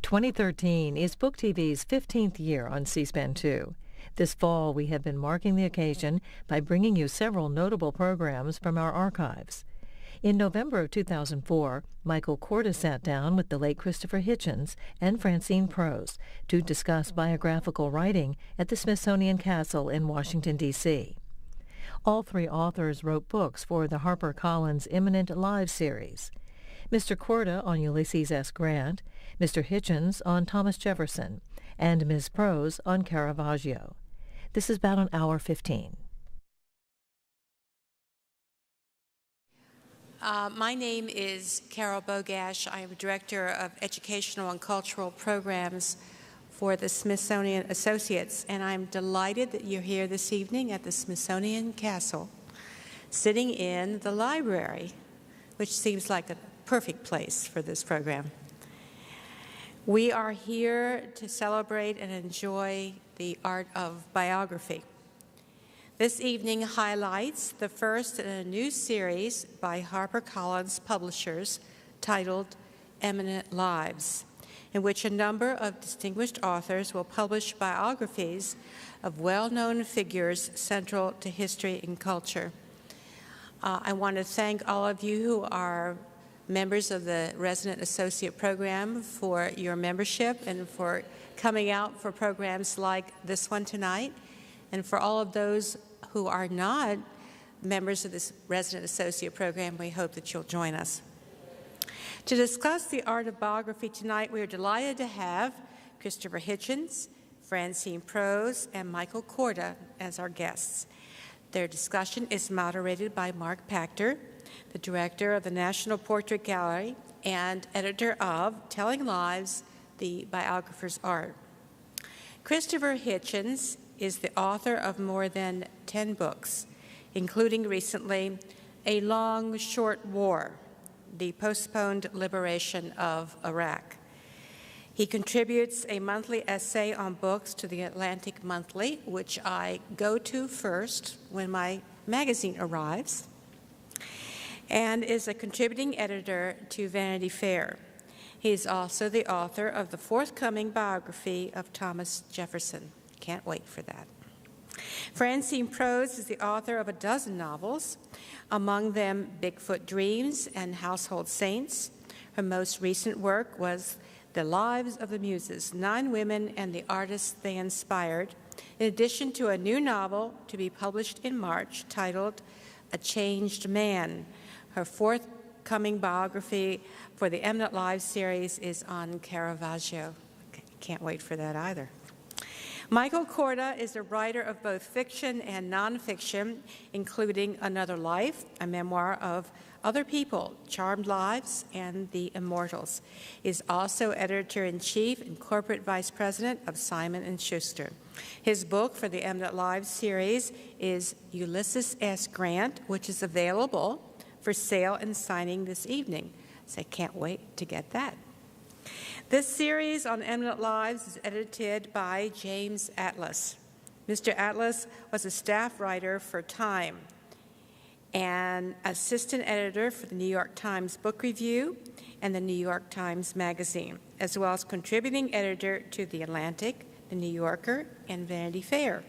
2013 is Book TV's 15th year on C-SPAN 2. This fall, we have been marking the occasion by bringing you several notable programs from our archives. In November of 2004, Michael Korda sat down with the late Christopher Hitchens and Francine Prose to discuss biographical writing at the Smithsonian Castle in Washington, D.C. All three authors wrote books for the HarperCollins Imminent Lives series. Mr. Korda on Ulysses S. Grant, Mr. Hitchens on Thomas Jefferson, and Ms. Prose on Caravaggio. This is about an hour 15. My name is Carol Bogash. I am Director of Educational and Cultural Programs for the Smithsonian Associates, and I'm delighted that you're here this evening at the Smithsonian Castle, sitting in the library, which seems like a perfect place for this program. We are here to celebrate and enjoy the art of biography. This evening highlights the first in a new series by HarperCollins publishers titled Eminent Lives, in which a number of distinguished authors will publish biographies of well-known figures central to history and culture. I want to thank all of you who are members of the Resident Associate Program for your membership and for coming out for programs like this one tonight, and for all of those who are not members of this Resident Associate Program, we hope that you'll join us. To discuss the art of biography tonight, we are delighted to have Christopher Hitchens, Francine Prose, and Michael Korda as our guests. Their discussion is moderated by Mark Pachter, the director of the National Portrait Gallery and editor of Telling Lives, the Biographer's Art. Christopher Hitchens is the author of more than 10 books, including recently A Long, Short War, the Postponed Liberation of Iraq. He contributes a monthly essay on books to the Atlantic Monthly, which I go to first when my magazine arrives, and is a contributing editor to Vanity Fair. He is also the author of the forthcoming biography of Thomas Jefferson. Can't wait for that. Francine Prose is the author of a dozen novels, among them Bigfoot Dreams and Household Saints. Her most recent work was The Lives of the Muses, 9 Women and the Artists They Inspired, in addition to a new novel to be published in March titled A Changed Man. Her forthcoming biography for the Eminent Lives series is on Caravaggio. Can't wait for that either. Michael Korda is a writer of both fiction and nonfiction, including Another Life, a memoir of other people, Charmed Lives, and The Immortals. He is also editor-in-chief and corporate vice president of Simon & Schuster. His book for the Eminent Lives series is Ulysses S. Grant, which is available for sale and signing this evening. So I can't wait to get that. This series on Eminent Lives is edited by James Atlas. Mr. Atlas was a staff writer for Time and assistant editor for the New York Times Book Review and the New York Times Magazine, as well as contributing editor to The Atlantic, The New Yorker, and Vanity Fair.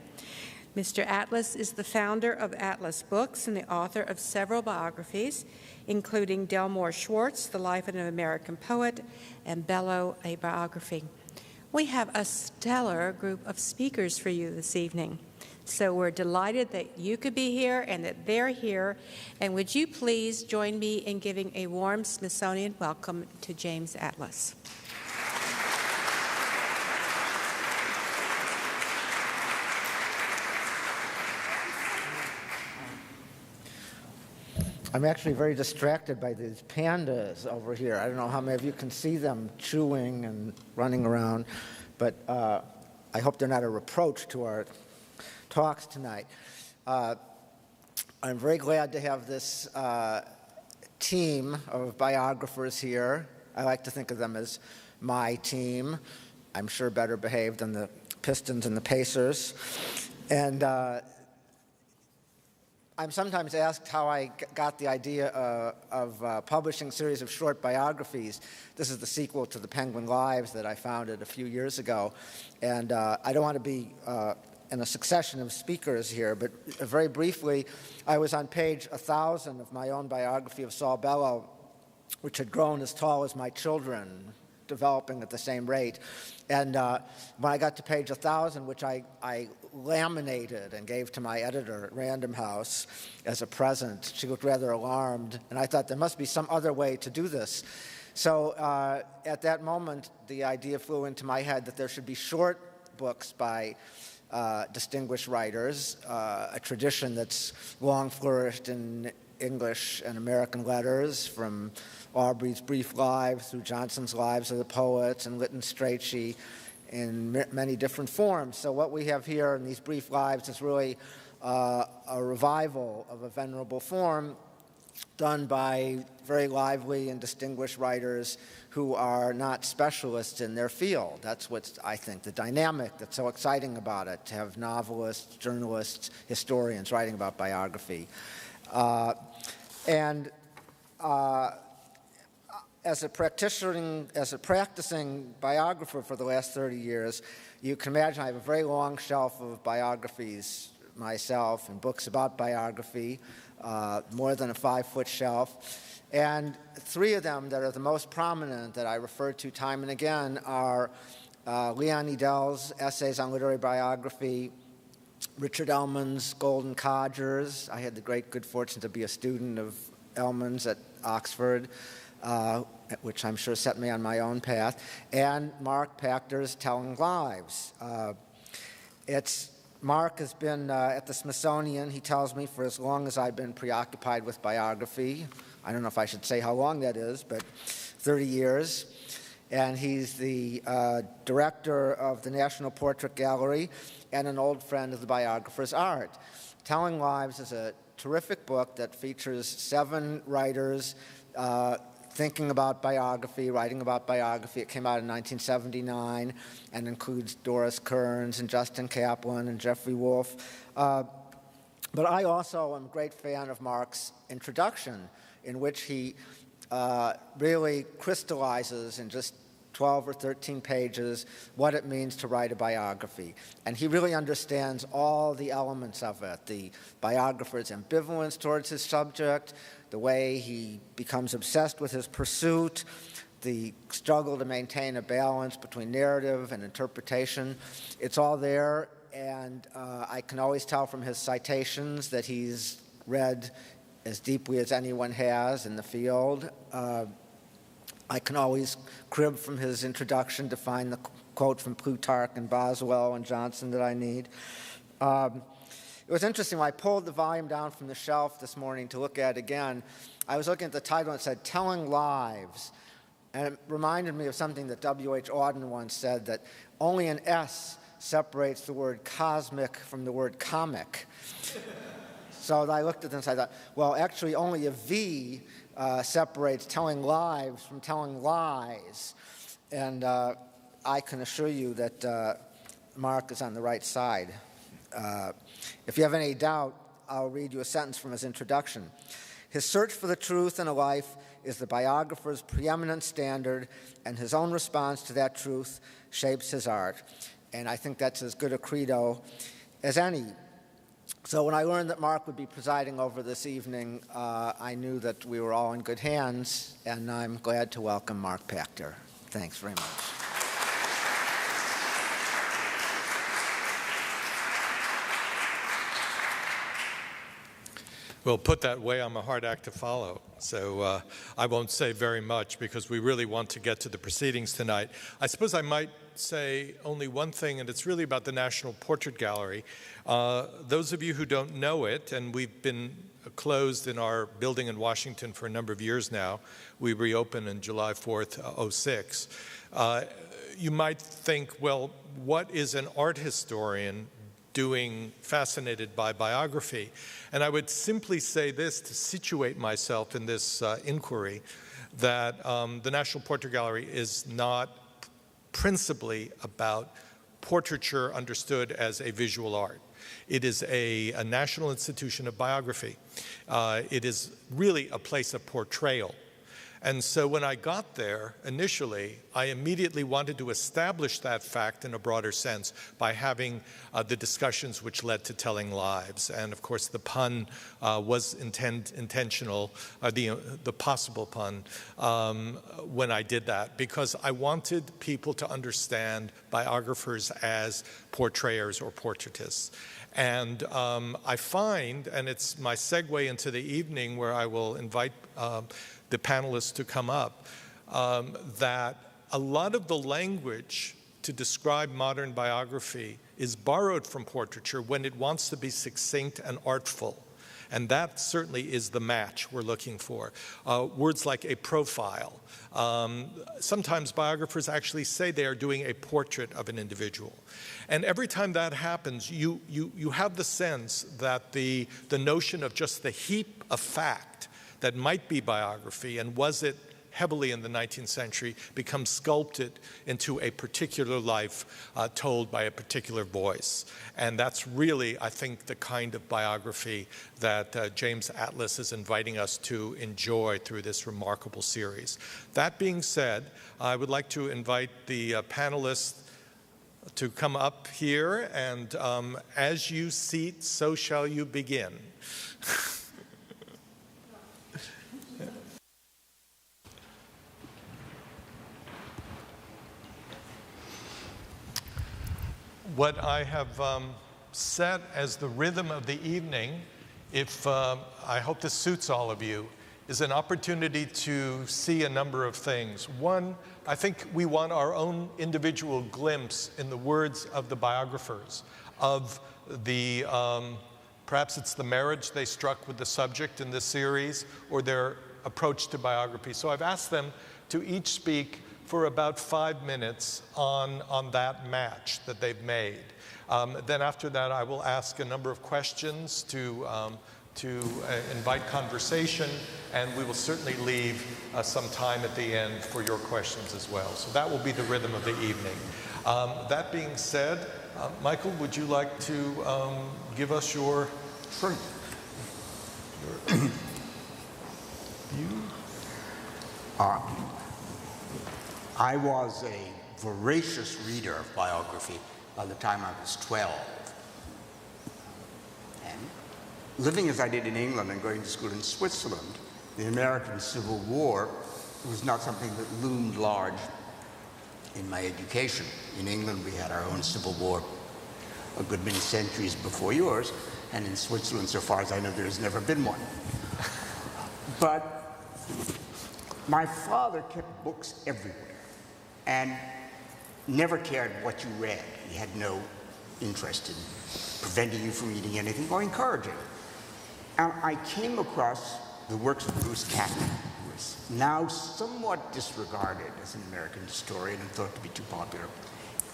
Mr. Atlas is the founder of Atlas Books and the author of several biographies, including Delmore Schwartz, The Life of an American Poet, and Bellow, a Biography. We have a stellar group of speakers for you this evening. So we're delighted that you could be here and that they're here. And would you please join me in giving a warm Smithsonian welcome to James Atlas. I'm actually very distracted by these pandas over here. I don't know how many of you can see them chewing and running around, but I hope they're not a reproach to our talks tonight. I'm very glad to have this team of biographers here. I like to think of them as my team. I'm sure better behaved than the Pistons and the Pacers. And I'm sometimes asked how I got the idea of publishing a series of short biographies. This is the sequel to The Penguin Lives that I founded a few years ago. And I don't want to be in a succession of speakers here, but very briefly, I was on page 1,000 of my own biography of Saul Bellow, which had grown as tall as my children, developing at the same rate. And when I got to page 1,000, which I laminated and gave to my editor at Random House as a present, she looked rather alarmed, and I thought there must be some other way to do this. So at that moment, the idea flew into my head that there should be short books by distinguished writers, a tradition that's long flourished in English and American letters, from Aubrey's brief lives through Johnson's lives of the poets and Lytton Strachey in many different forms. So what we have here in these brief lives is really a revival of a venerable form done by very lively and distinguished writers who are not specialists in their field. That's what's, I think, the dynamic that's so exciting about it, to have novelists, journalists, historians writing about biography. As a practicing biographer for the last 30 years, you can imagine I have a very long shelf of biographies myself and books about biography, more than a 5-foot shelf. And 3 of them that are the most prominent that I refer to time and again are Leon Edell's Essays on Literary Biography, Richard Ellman's Golden Codgers. I had the great good fortune to be a student of Ellman's at Oxford, which I'm sure set me on my own path, and Mark Pachter's Telling Lives. Mark has been at the Smithsonian, he tells me, for as long as I've been preoccupied with biography. I don't know if I should say how long that is, but 30 years. And he's the director of the National Portrait Gallery and an old friend of the biographer's art. Telling Lives is a terrific book that features 7 writers thinking about biography, writing about biography. It came out in 1979 and includes Doris Kearns and Justin Kaplan and Jeffrey Wolf. But I also am a great fan of Mark's introduction, in which he really crystallizes in just 12 or 13 pages what it means to write a biography. And he really understands all the elements of it, the biographer's ambivalence towards his subject, the way he becomes obsessed with his pursuit, the struggle to maintain a balance between narrative and interpretation. It's all there, and I can always tell from his citations that he's read as deeply as anyone has in the field. I can always crib from his introduction to find the quote from Plutarch and Boswell and Johnson that I need. It was interesting, when I pulled the volume down from the shelf this morning to look at it again, I was looking at the title and it said, Telling Lives. And it reminded me of something that W.H. Auden once said, that only an S separates the word cosmic from the word comic. So I looked at this and I thought, well, actually only a V separates Telling Lives from telling lies. And I can assure you that Mark is on the right side. If you have any doubt, I'll read you a sentence from his introduction. His search for the truth in a life is the biographer's preeminent standard, and his own response to that truth shapes his art. And I think that's as good a credo as any. So when I learned that Mark would be presiding over this evening, I knew that we were all in good hands, and I'm glad to welcome Mark Pachter. Thanks very much. Well, put that way, I'm a hard act to follow. So I won't say very much because we really want to get to the proceedings tonight. I suppose I might say only one thing, and it's really about the National Portrait Gallery. Those of you who don't know it, and we've been closed in our building in Washington for a number of years now. We reopened on July 4th, 06. You might think, well, what is an art historian doing fascinated by biography? And I would simply say this to situate myself in this inquiry, that the National Portrait Gallery is not principally about portraiture understood as a visual art. It is a national institution of biography. It is really a place of portrayal. And so when I got there initially, I immediately wanted to establish that fact in a broader sense by having the discussions which led to telling lives. And of course, the pun was intentional, the possible pun, when I did that, because I wanted people to understand biographers as portrayers or portraitists. And I find, and it's my segue into the evening where I will invite the panelists to come up, that a lot of the language to describe modern biography is borrowed from portraiture when it wants to be succinct and artful. And that certainly is the match we're looking for. Words like a profile. Sometimes biographers actually say they are doing a portrait of an individual. And every time that happens, you have the sense that the notion of just the heap of fact that might be biography, and was it heavily in the 19th century, becomes sculpted into a particular life told by a particular voice. And that's really, I think, the kind of biography that James Atlas is inviting us to enjoy through this remarkable series. That being said, I would like to invite the panelists to come up here, and as you seat, so shall you begin. What I have set as the rhythm of the evening, if I hope this suits all of you, is an opportunity to see a number of things. One, I think we want our own individual glimpse in the words of the biographers, of the, perhaps it's the marriage they struck with the subject in this series, or their approach to biography. So I've asked them to each speak for about 5 minutes on that match that they've made. Then after that, I will ask a number of questions to invite conversation, and we will certainly leave some time at the end for your questions as well. So that will be the rhythm of the evening. That being said, Michael, would you like to give us your view? I was a voracious reader of biography by the time I was 12. And living as I did in England and going to school in Switzerland, the American Civil War was not something that loomed large in my education. In England, we had our own Civil War a good many centuries before yours, and in Switzerland, so far as I know, there's never been one. But my father kept books everywhere and never cared what you read. He had no interest in preventing you from reading anything or encouraging. And I came across the works of Bruce Catton, who is now somewhat disregarded as an American historian and thought to be too popular,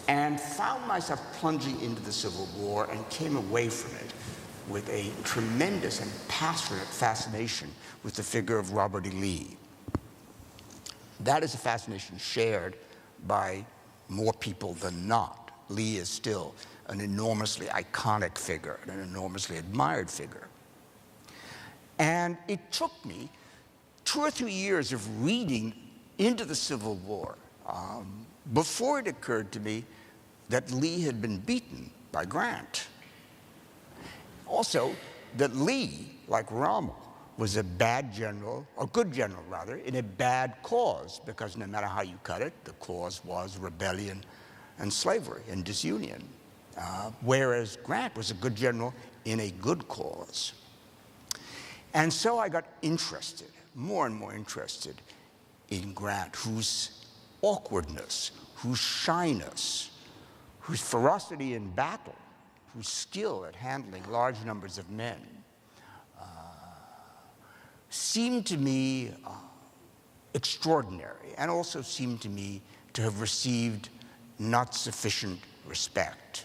and found myself plunging into the Civil War and came away from it with a tremendous and passionate fascination with the figure of Robert E. Lee. That is a fascination shared by more people than not. Lee is still an enormously iconic figure and an enormously admired figure. And it took me 2 or 3 years of reading into the Civil War before it occurred to me that Lee had been beaten by Grant. Also, that Lee, like Rommel, was a bad general, or good general rather, in a bad cause, because no matter how you cut it, the cause was rebellion and slavery and disunion. Whereas Grant was a good general in a good cause. And so I got interested, more and more interested, in Grant, whose awkwardness, whose shyness, whose ferocity in battle, whose skill at handling large numbers of men, seemed to me extraordinary, and also seemed to me to have received not sufficient respect.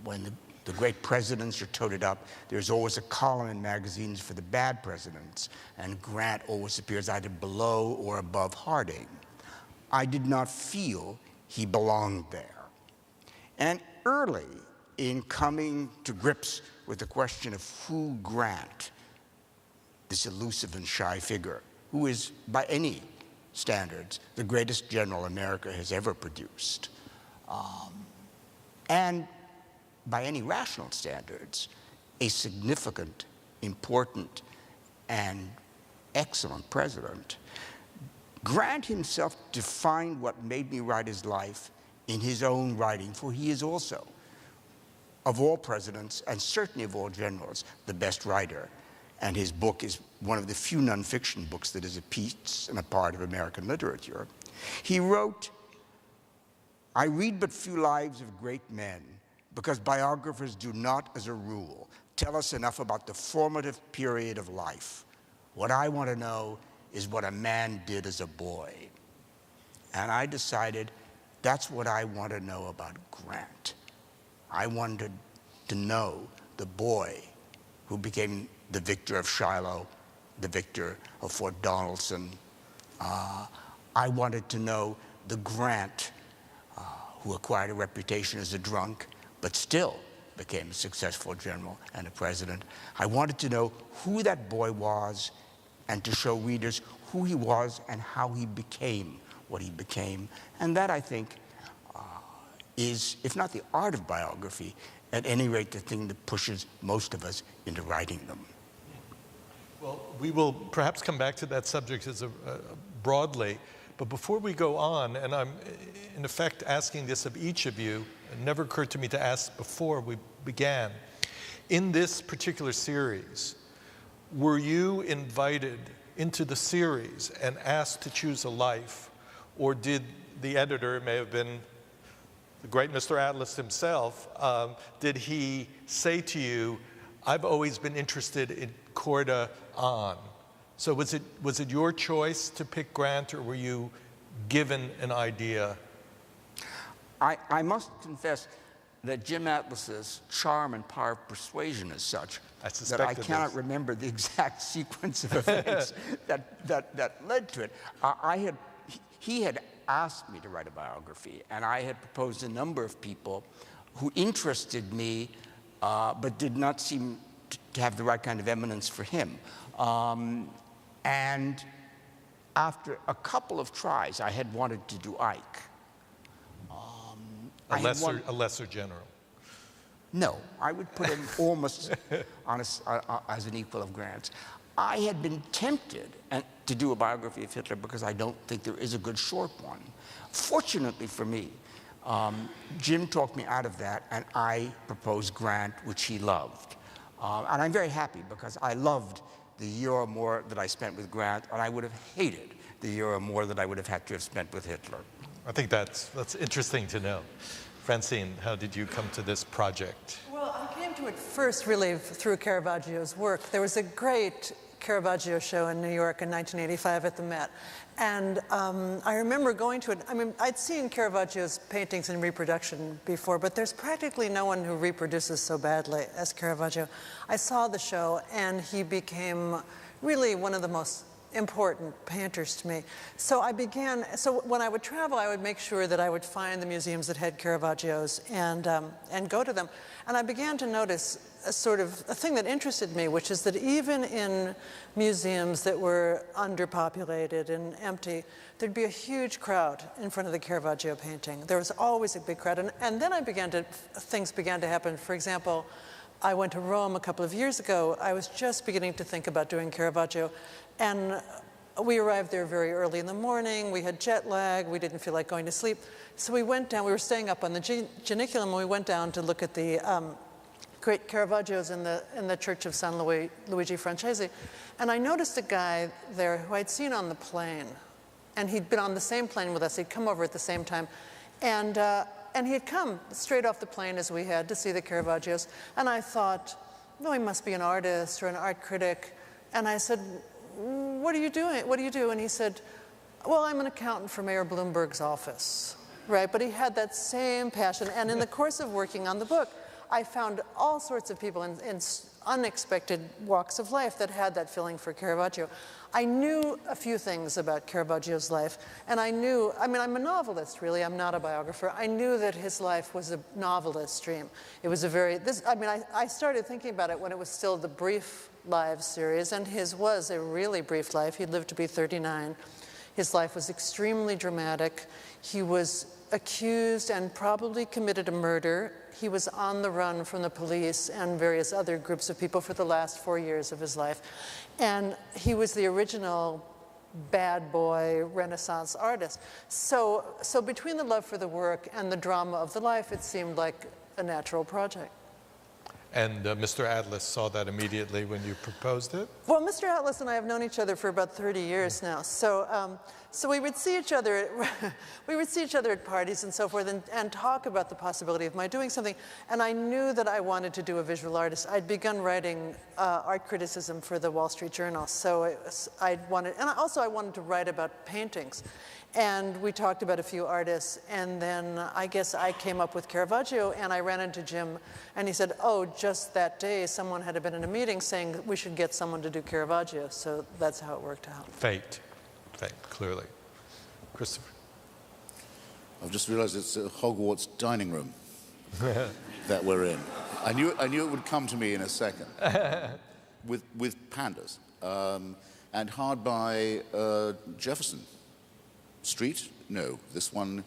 When the great presidents are toted up, there's always a column in magazines for the bad presidents, and Grant always appears either below or above Harding. I did not feel he belonged there. And early in coming to grips with the question of who Grant, this elusive and shy figure, who is, by any standards, the greatest general America has ever produced, and by any rational standards, a significant, important, and excellent president. Grant himself defined what made me write his life in his own writing, for he is also, of all presidents, and certainly of all generals, the best writer. And his book is one of the few nonfiction books that is a piece and a part of American literature. He wrote, "I read but few lives of great men, because biographers do not, as a rule, tell us enough about the formative period of life. What I want to know is what a man did as a boy." And I decided that's what I want to know about Grant. I wanted to know the boy who became the victor of Shiloh, the victor of Fort Donelson. I wanted to know the Grant who acquired a reputation as a drunk, but still became a successful general and a president. I wanted to know who that boy was and to show readers who he was and how he became what he became. And that, I think, is, if not the art of biography, at any rate the thing that pushes most of us into writing them. Well, we will perhaps come back to that subject as broadly, but before we go on, and I'm in effect asking this of each of you, it never occurred to me to ask before we began. In this particular series, were you invited into the series and asked to choose a life, or did the editor, it may have been the great Mr. Atlas himself, did he say to you, "I've always been interested in Korda on"? So was it your choice to pick Grant, or were you given an idea? I must confess that Jim Atlas's charm and power of persuasion is such that I cannot remember the exact sequence of events that led to it. He had asked me to write a biography, and I had proposed a number of people who interested me, but did not seem to have the right kind of eminence for him. And after a couple of tries, I had wanted to do Ike. A lesser general. No, I would put him almost as an equal of Grant's. I had been tempted to do a biography of Hitler because I don't think there is a good short one. Fortunately for me, Jim talked me out of that, and I proposed Grant, which he loved. And I'm very happy because I loved the year or more that I spent with Grant, and I would have hated the year or more that I would have had to have spent with Hitler. I think that's interesting to know. Francine, how did you come to this project? Well, I came to it first really through Caravaggio's work. There was a great Caravaggio show in New York in 1985 at the Met. And I remember going to it. I mean, I'd seen Caravaggio's paintings in reproduction before, but there's practically no one who reproduces so badly as Caravaggio. I saw the show, and he became really one of the most important painters to me. So when I would travel, I would make sure that I would find the museums that had Caravaggios and go to them. And I began to notice a thing that interested me, which is that even in museums that were underpopulated and empty, there'd be a huge crowd in front of the Caravaggio painting. There was always a big crowd. And then things began to happen. For example, I went to Rome a couple of years ago. I was just beginning to think about doing Caravaggio. And we arrived there very early in the morning. We had jet lag. We didn't feel like going to sleep. So we went down. We were staying up on the Janiculum, and we went down to look at the great Caravaggios in the Church of San Luigi Francese. And I noticed a guy there who I'd seen on the plane. And he'd been on the same plane with us. He'd come over at the same time. And he had come straight off the plane as we had to see the Caravaggios. And I thought, no, he must be an artist or an art critic. And I said, what are you doing? What do you do? And he said, well, I'm an accountant for Mayor Bloomberg's office, right? But he had that same passion. And in the course of working on the book, I found all sorts of people in unexpected walks of life that had that feeling for Caravaggio. I knew a few things about Caravaggio's life, and I mean, I'm a novelist, really. I'm not a biographer. I knew that his life was a novelist's dream. It was I started thinking about it when it was still the Brief Lives series, and his was a really brief life. He lived to be 39. His life was extremely dramatic. He was accused and probably committed a murder. He was on the run from the police and various other groups of people for the last 4 years of his life. And he was the original bad boy Renaissance artist. So between the love for the work and the drama of the life, it seemed like a natural project. And Mr. Atlas saw that immediately when you proposed it? Well, Mr. Atlas and I have known each other for about 30 years now. So we would see each other at parties and so forth and talk about the possibility of my doing something. And I knew that I wanted to do a visual artist. I'd begun writing art criticism for the Wall Street Journal. So I wanted to write about paintings. And we talked about a few artists, and then I guess I came up with Caravaggio, and I ran into Jim, and he said, oh, just that day someone had been in a meeting saying we should get someone to do Caravaggio, so that's how it worked out. Fate, clearly. Christopher? I've just realized it's a Hogwarts dining room that we're in. I knew it would come to me in a second, with pandas, and hard by Jefferson Street? No, this one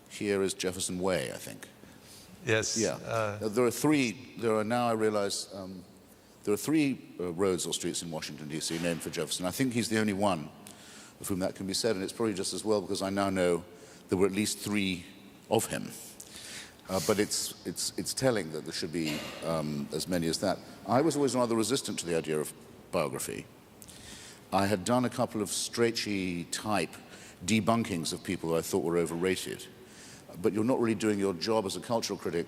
here is Jefferson Way, I think. Yes. Yeah. There are now, I realize, there are three roads or streets in Washington, D.C. named for Jefferson. I think he's the only one of whom that can be said, and it's probably just as well because I now know there were at least 3 of him. But it's telling that there should be as many as that. I was always rather resistant to the idea of biography. I had done a couple of Strachey type debunkings of people who I thought were overrated. But you're not really doing your job as a cultural critic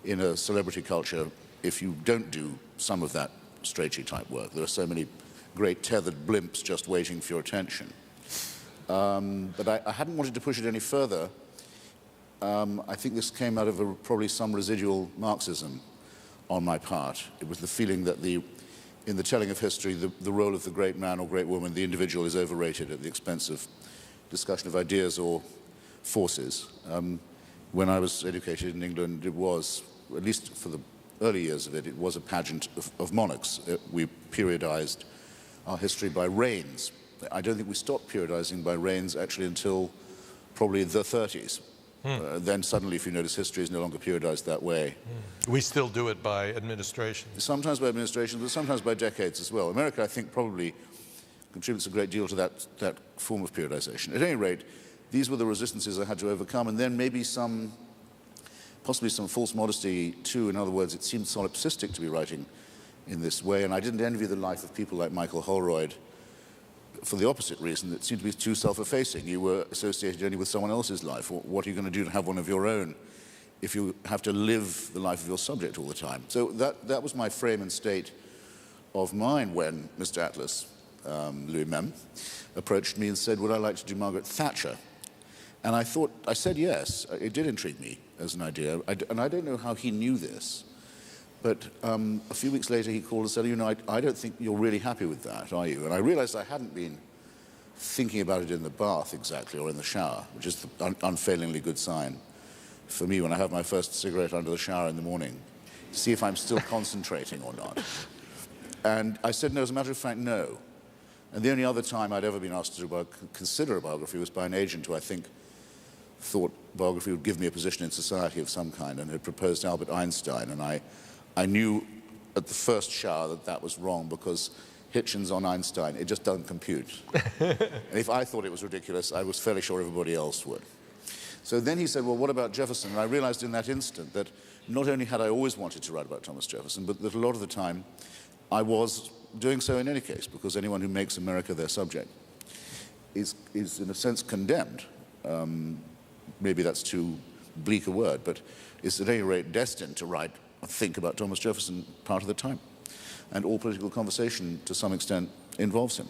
in a celebrity culture if you don't do some of that Strachey type work. There are so many great tethered blimps just waiting for your attention. But I hadn't wanted to push it any further. I think this came out of probably some residual Marxism on my part. It was the feeling that in the telling of history, the role of the great man or great woman, the individual, is overrated at the expense of discussion of ideas or forces. When I was educated in England, it was, at least for the early years of it, it was a pageant of monarchs. We periodized our history by reigns. I don't think we stopped periodizing by reigns actually until probably the 30s. Then suddenly, if you notice, history is no longer periodized that way. We still do it by administration. Sometimes by administration, but sometimes by decades as well. America, I think, probably contributes a great deal to that form of periodization. At any rate, these were the resistances I had to overcome, and then maybe possibly some false modesty too. In other words, it seemed solipsistic to be writing in this way, and I didn't envy the life of people like Michael Holroyd for the opposite reason. It seemed to be too self-effacing. You were associated only with someone else's life. What are you going to do to have one of your own if you have to live the life of your subject all the time? So that was my frame and state of mind when Mr. Atlas, Louis Mem, approached me and said, would I like to do Margaret Thatcher? And I said yes. It did intrigue me as an idea. And I don't know how he knew this, but a few weeks later he called and said, you know, I don't think you're really happy with that, are you? And I realized I hadn't been thinking about it in the bath exactly, or in the shower, which is the unfailingly good sign for me when I have my first cigarette under the shower in the morning, to see if I'm still concentrating or not. And I said, no, as a matter of fact, no. And the only other time I'd ever been asked to consider a biography was by an agent who I think thought biography would give me a position in society of some kind, and had proposed Albert Einstein. And I knew at the first shower that was wrong, because Hitchens on Einstein, it just doesn't compute. And if I thought it was ridiculous, I was fairly sure everybody else would. So then he said, well, what about Jefferson? And I realized in that instant that not only had I always wanted to write about Thomas Jefferson, but that a lot of the time I was doing so in any case, because anyone who makes America their subject is in a sense condemned. Maybe that's too bleak a word, but is at any rate destined to write or think about Thomas Jefferson part of the time. And all political conversation, to some extent, involves him.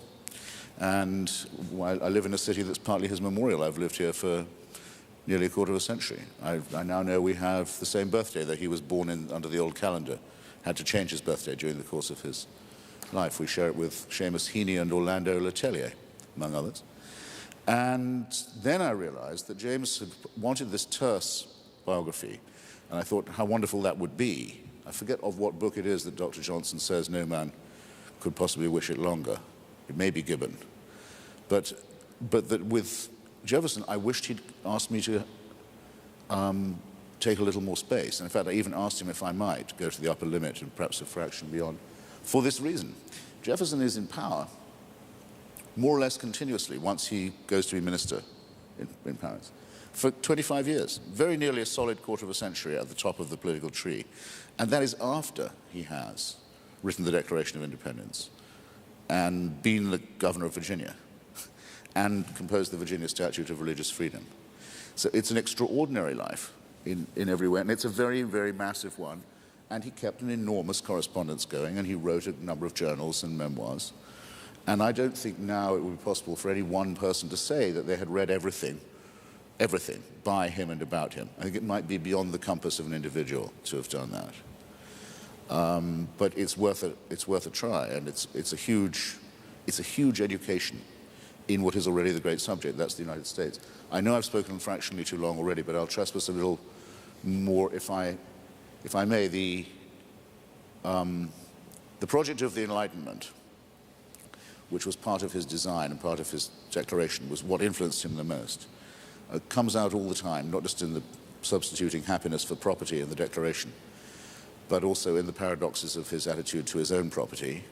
And while I live in a city that's partly his memorial, I've lived here for nearly a quarter of a century. I now know we have the same birthday, though he was born under the old calendar, had to change his birthday during the course of his life. We share it with Seamus Heaney and Orlando Letelier, among others. And then I realized that James had wanted this terse biography, and I thought how wonderful that would be. I forget of what book it is that Dr. Johnson says no man could possibly wish it longer. It may be Gibbon. But that with Jefferson, I wished he'd asked me to take a little more space. And in fact, I even asked him if I might go to the upper limit and perhaps a fraction beyond. For this reason, Jefferson is in power more or less continuously once he goes to be minister in Paris. For 25 years, very nearly a solid quarter of a century at the top of the political tree. And that is after he has written the Declaration of Independence and been the governor of Virginia and composed the Virginia Statute of Religious Freedom. So it's an extraordinary life in every way, and it's a very, very massive one. And he kept an enormous correspondence going, and he wrote a number of journals and memoirs. And I don't think now it would be possible for any one person to say that they had read everything by him and about him. I think it might be beyond the compass of an individual to have done that. But it's worth a try, and it's a huge education in what is already the great subject. That's the United States. I know I've spoken fractionally too long already, but I'll trespass a little more if I may. The project of the Enlightenment, which was part of his design and part of his declaration, was what influenced him the most. Comes out all the time, not just in the substituting happiness for property in the Declaration, but also in the paradoxes of his attitude to his own property,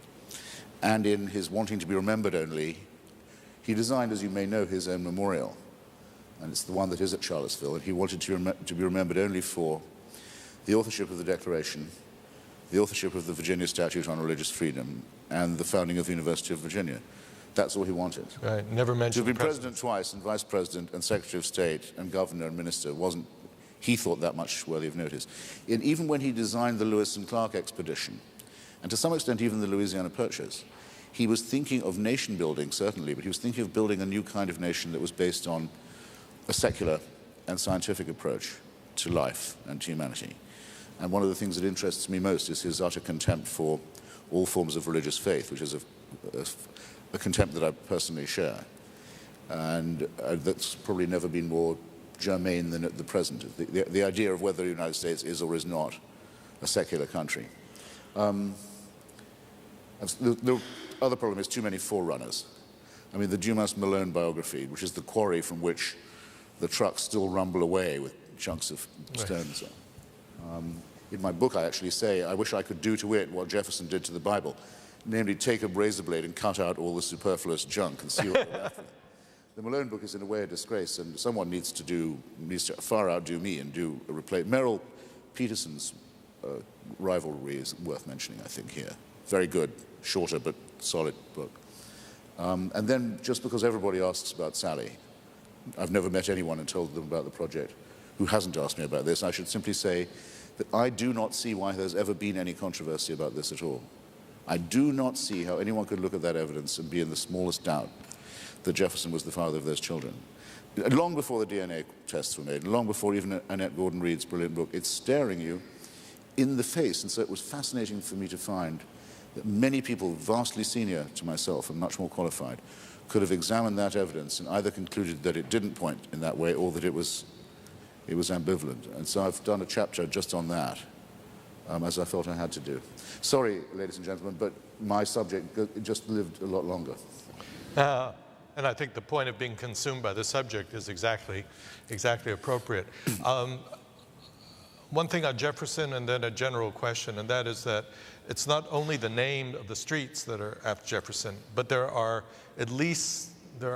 and in his wanting to be remembered only. He designed, as you may know, his own memorial, and it's the one that is at Charlottesville, and he wanted to be remembered only for the authorship of the Declaration, the authorship of the Virginia Statute on Religious Freedom, and the founding of the University of Virginia. That's all he wanted. Right, never mentioned to be president twice, and vice president, and secretary of state, and governor and minister wasn't, he thought, that much worthy of notice. And even when he designed the Lewis and Clark expedition, and to some extent even the Louisiana Purchase, he was thinking of nation building, certainly, but he was thinking of building a new kind of nation that was based on a secular and scientific approach to life and to humanity. And one of the things that interests me most is his utter contempt for all forms of religious faith, which is a contempt that I personally share. And that's probably never been more germane than at the present. The idea of whether the United States is or is not a secular country. The other problem is too many forerunners. I mean, the Dumas Malone biography, which is the quarry from which the trucks still rumble away with chunks of stones. In my book, I actually say, I wish I could do to it what Jefferson did to the Bible, namely take a razor blade and cut out all the superfluous junk and see what we're left with. The Malone book is in a way a disgrace, and someone needs to far outdo me and do a replay. Merrill Peterson's Rivalry is worth mentioning, I think, here. Very good, shorter but solid book. And then, just because everybody asks about Sally, I've never met anyone and told them about the project who hasn't asked me about this. I should simply say that I do not see why there's ever been any controversy about this at all. I do not see how anyone could look at that evidence and be in the smallest doubt that Jefferson was the father of those children. Long before the DNA tests were made, long before even Annette Gordon Reed's brilliant book, it's staring you in the face. And so it was fascinating for me to find that many people vastly senior to myself and much more qualified could have examined that evidence and either concluded that it didn't point in that way or that it was ambivalent. And so I've done a chapter just on that, as I felt I had to do. Sorry, ladies and gentlemen, but my subject just lived a lot longer. And I think the point of being consumed by the subject is exactly appropriate. One thing on Jefferson and then a general question, and that is that it's not only the name of the streets that are after Jefferson, but there are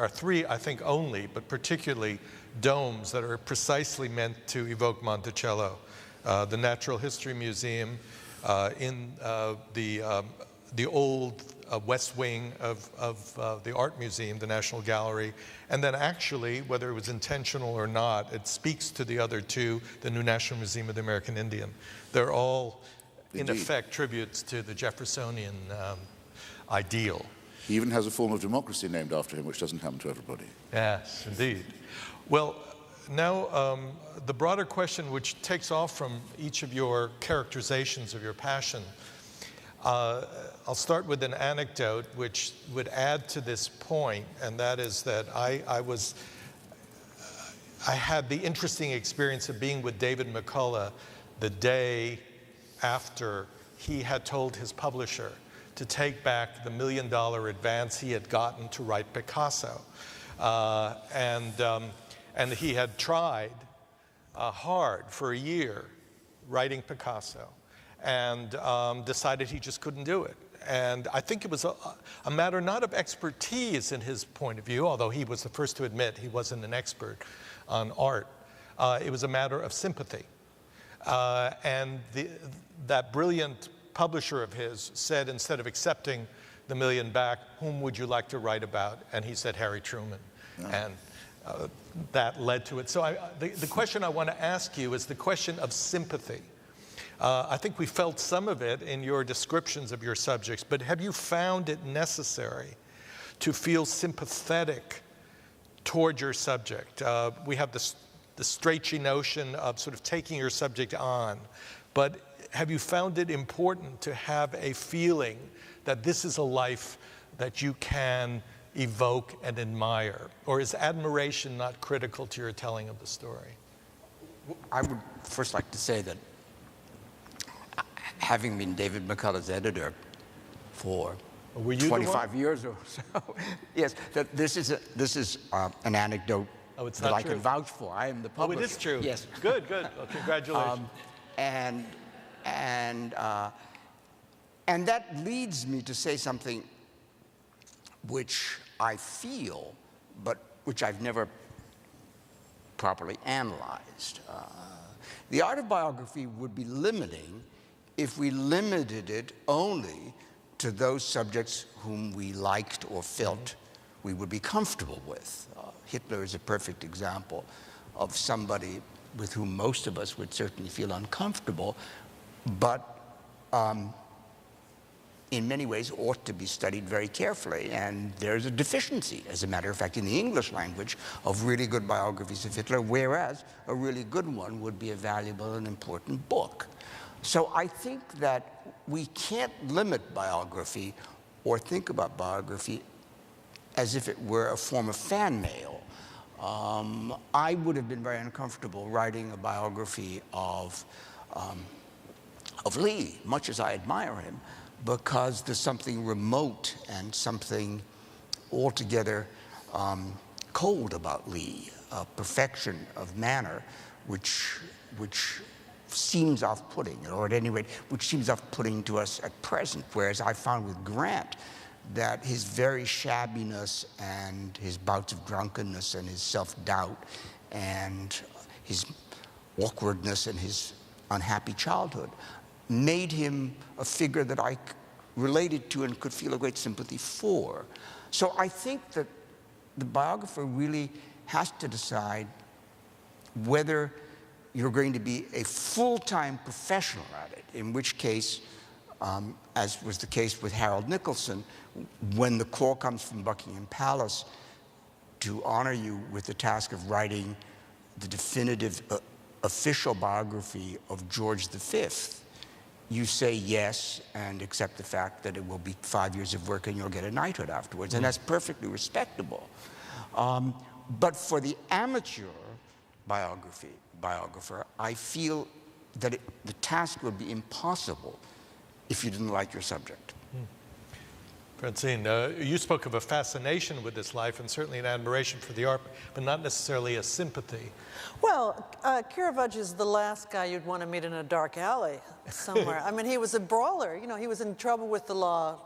three, I think only, but particularly domes that are precisely meant to evoke Monticello. The Natural History Museum in the old west wing of the Art Museum, the National Gallery, and then actually, whether it was intentional or not, it speaks to the other two, the new National Museum of the American Indian. They're all, in effect, tributes to the Jeffersonian ideal. He even has a form of democracy named after him, which doesn't happen to everybody. Yes, indeed. Well, now the broader question, which takes off from each of your characterizations of your passion. I'll start with an anecdote which would add to this point, and that is that I had the interesting experience of being with David McCullough the day after he had told his publisher to take back the $1 million advance he had gotten to write Picasso. And he had tried hard for a year writing Picasso and decided he just couldn't do it. And I think it was a matter not of expertise in his point of view, although he was the first to admit he wasn't an expert on art. It was a matter of sympathy. And that brilliant publisher of his said, instead of accepting the $1 million back, whom would you like to write about? And he said Harry Truman. No. And that led to it. So the question I want to ask you is the question of sympathy. I think we felt some of it in your descriptions of your subjects, but have you found it necessary to feel sympathetic toward your subject? We have the straight-y notion of sort of taking your subject on, but have you found it important to have a feeling that this is a life that you can evoke and admire? Or is admiration not critical to your telling of the story? I would first like to say that having been David McCullough's editor for 25 years or so, yes, that this is an anecdote that I can vouch for. I am the publisher. Oh, it is true. Yes. Good, good. Well, congratulations. And that leads me to say something which I feel, but which I've never properly analyzed. The art of biography would be limiting if we limited it only to those subjects whom we liked or felt we would be comfortable with. Hitler is a perfect example of somebody with whom most of us would certainly feel uncomfortable, but in many ways ought to be studied very carefully. And there's a deficiency, as a matter of fact, in the English language of really good biographies of Hitler, whereas a really good one would be a valuable and important book. So I think that we can't limit biography or think about biography as if it were a form of fan mail. I would have been very uncomfortable writing a biography of Lee, much as I admire him, because there's something remote and something altogether cold about Lee, a perfection of manner which seems off-putting, or at any rate, which seems off-putting to us at present, whereas I found with Grant that his very shabbiness and his bouts of drunkenness and his self-doubt and his awkwardness and his unhappy childhood made him a figure that I related to and could feel a great sympathy for. So I think that the biographer really has to decide whether you're going to be a full-time professional at it, in which case, as was the case with Harold Nicholson, when the call comes from Buckingham Palace to honor you with the task of writing the definitive official biography of George V, you say yes and accept the fact that it will be 5 years of work and you'll get a knighthood afterwards, and that's perfectly respectable. But for the amateur biographer, I feel that the task would be impossible if you didn't like your subject. Francine, you spoke of a fascination with this life and certainly an admiration for the art, but not necessarily a sympathy. Well, Caravaggio is the last guy you'd want to meet in a dark alley somewhere. I mean, he was a brawler. You know, he was in trouble with the law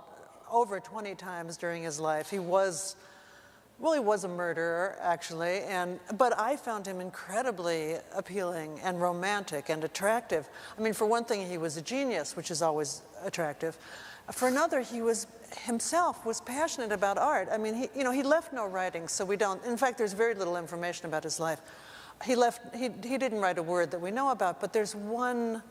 over 20 times during his life. He was a murderer, actually, but I found him incredibly appealing and romantic and attractive. I mean, for one thing, he was a genius, which is always attractive. For another, he himself was passionate about art. I mean, he left no writings, so we don't. In fact, there's very little information about his life. He didn't write a word that we know about, but there's one.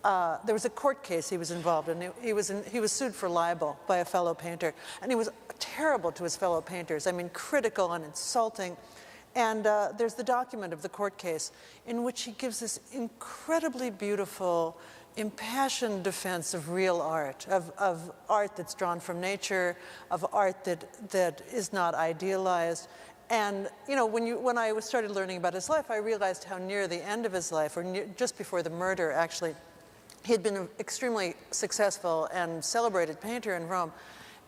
There was a court case he was involved in. He was sued for libel by a fellow painter, and he was terrible to his fellow painters. I mean, critical and insulting. And there's the document of the court case in which he gives this incredibly beautiful, impassioned defense of real art, of art that's drawn from nature, of art that is not idealized. And you know, when I started learning about his life, I realized how near the end of his life, or just before the murder, actually, he had been an extremely successful and celebrated painter in Rome.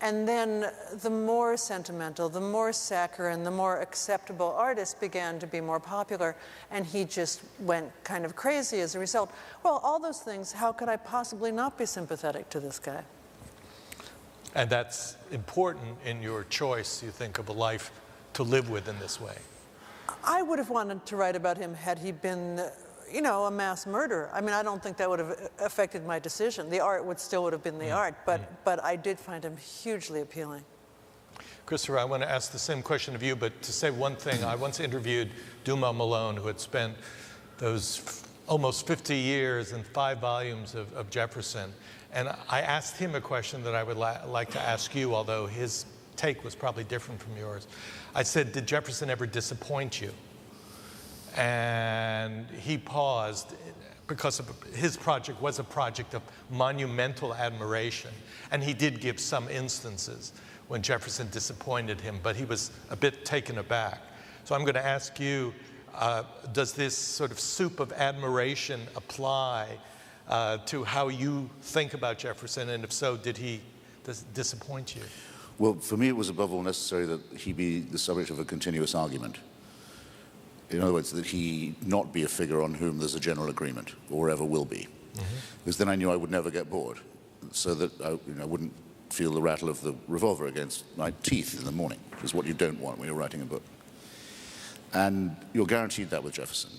And then the more sentimental, the more saccharine, the more acceptable artists began to be more popular, and he just went kind of crazy as a result. Well, all those things, how could I possibly not be sympathetic to this guy? And that's important in your choice, you think, of a life to live with in this way. I would have wanted to write about him had he been, you know, a mass murderer. I mean, I don't think that would have affected my decision. The art still would have been the art, but I did find him hugely appealing. Christopher, I want to ask the same question of you, but to say one thing. I once interviewed Duma Malone, who had spent those almost 50 years and 5 volumes of Jefferson, and I asked him a question that I would like to ask you, although his take was probably different from yours. I said, did Jefferson ever disappoint you? And he paused because his project was a project of monumental admiration. And he did give some instances when Jefferson disappointed him, but he was a bit taken aback. So I'm going to ask you, does this sort of soup of admiration apply to how you think about Jefferson? And if so, did he disappoint you? Well, for me, it was above all necessary that he be the subject of a continuous argument. In other words, that he not be a figure on whom there's a general agreement, or ever will be. Because then I knew I would never get bored, so that I wouldn't feel the rattle of the revolver against my teeth in the morning, which is what you don't want when you're writing a book. And you're guaranteed that with Jefferson.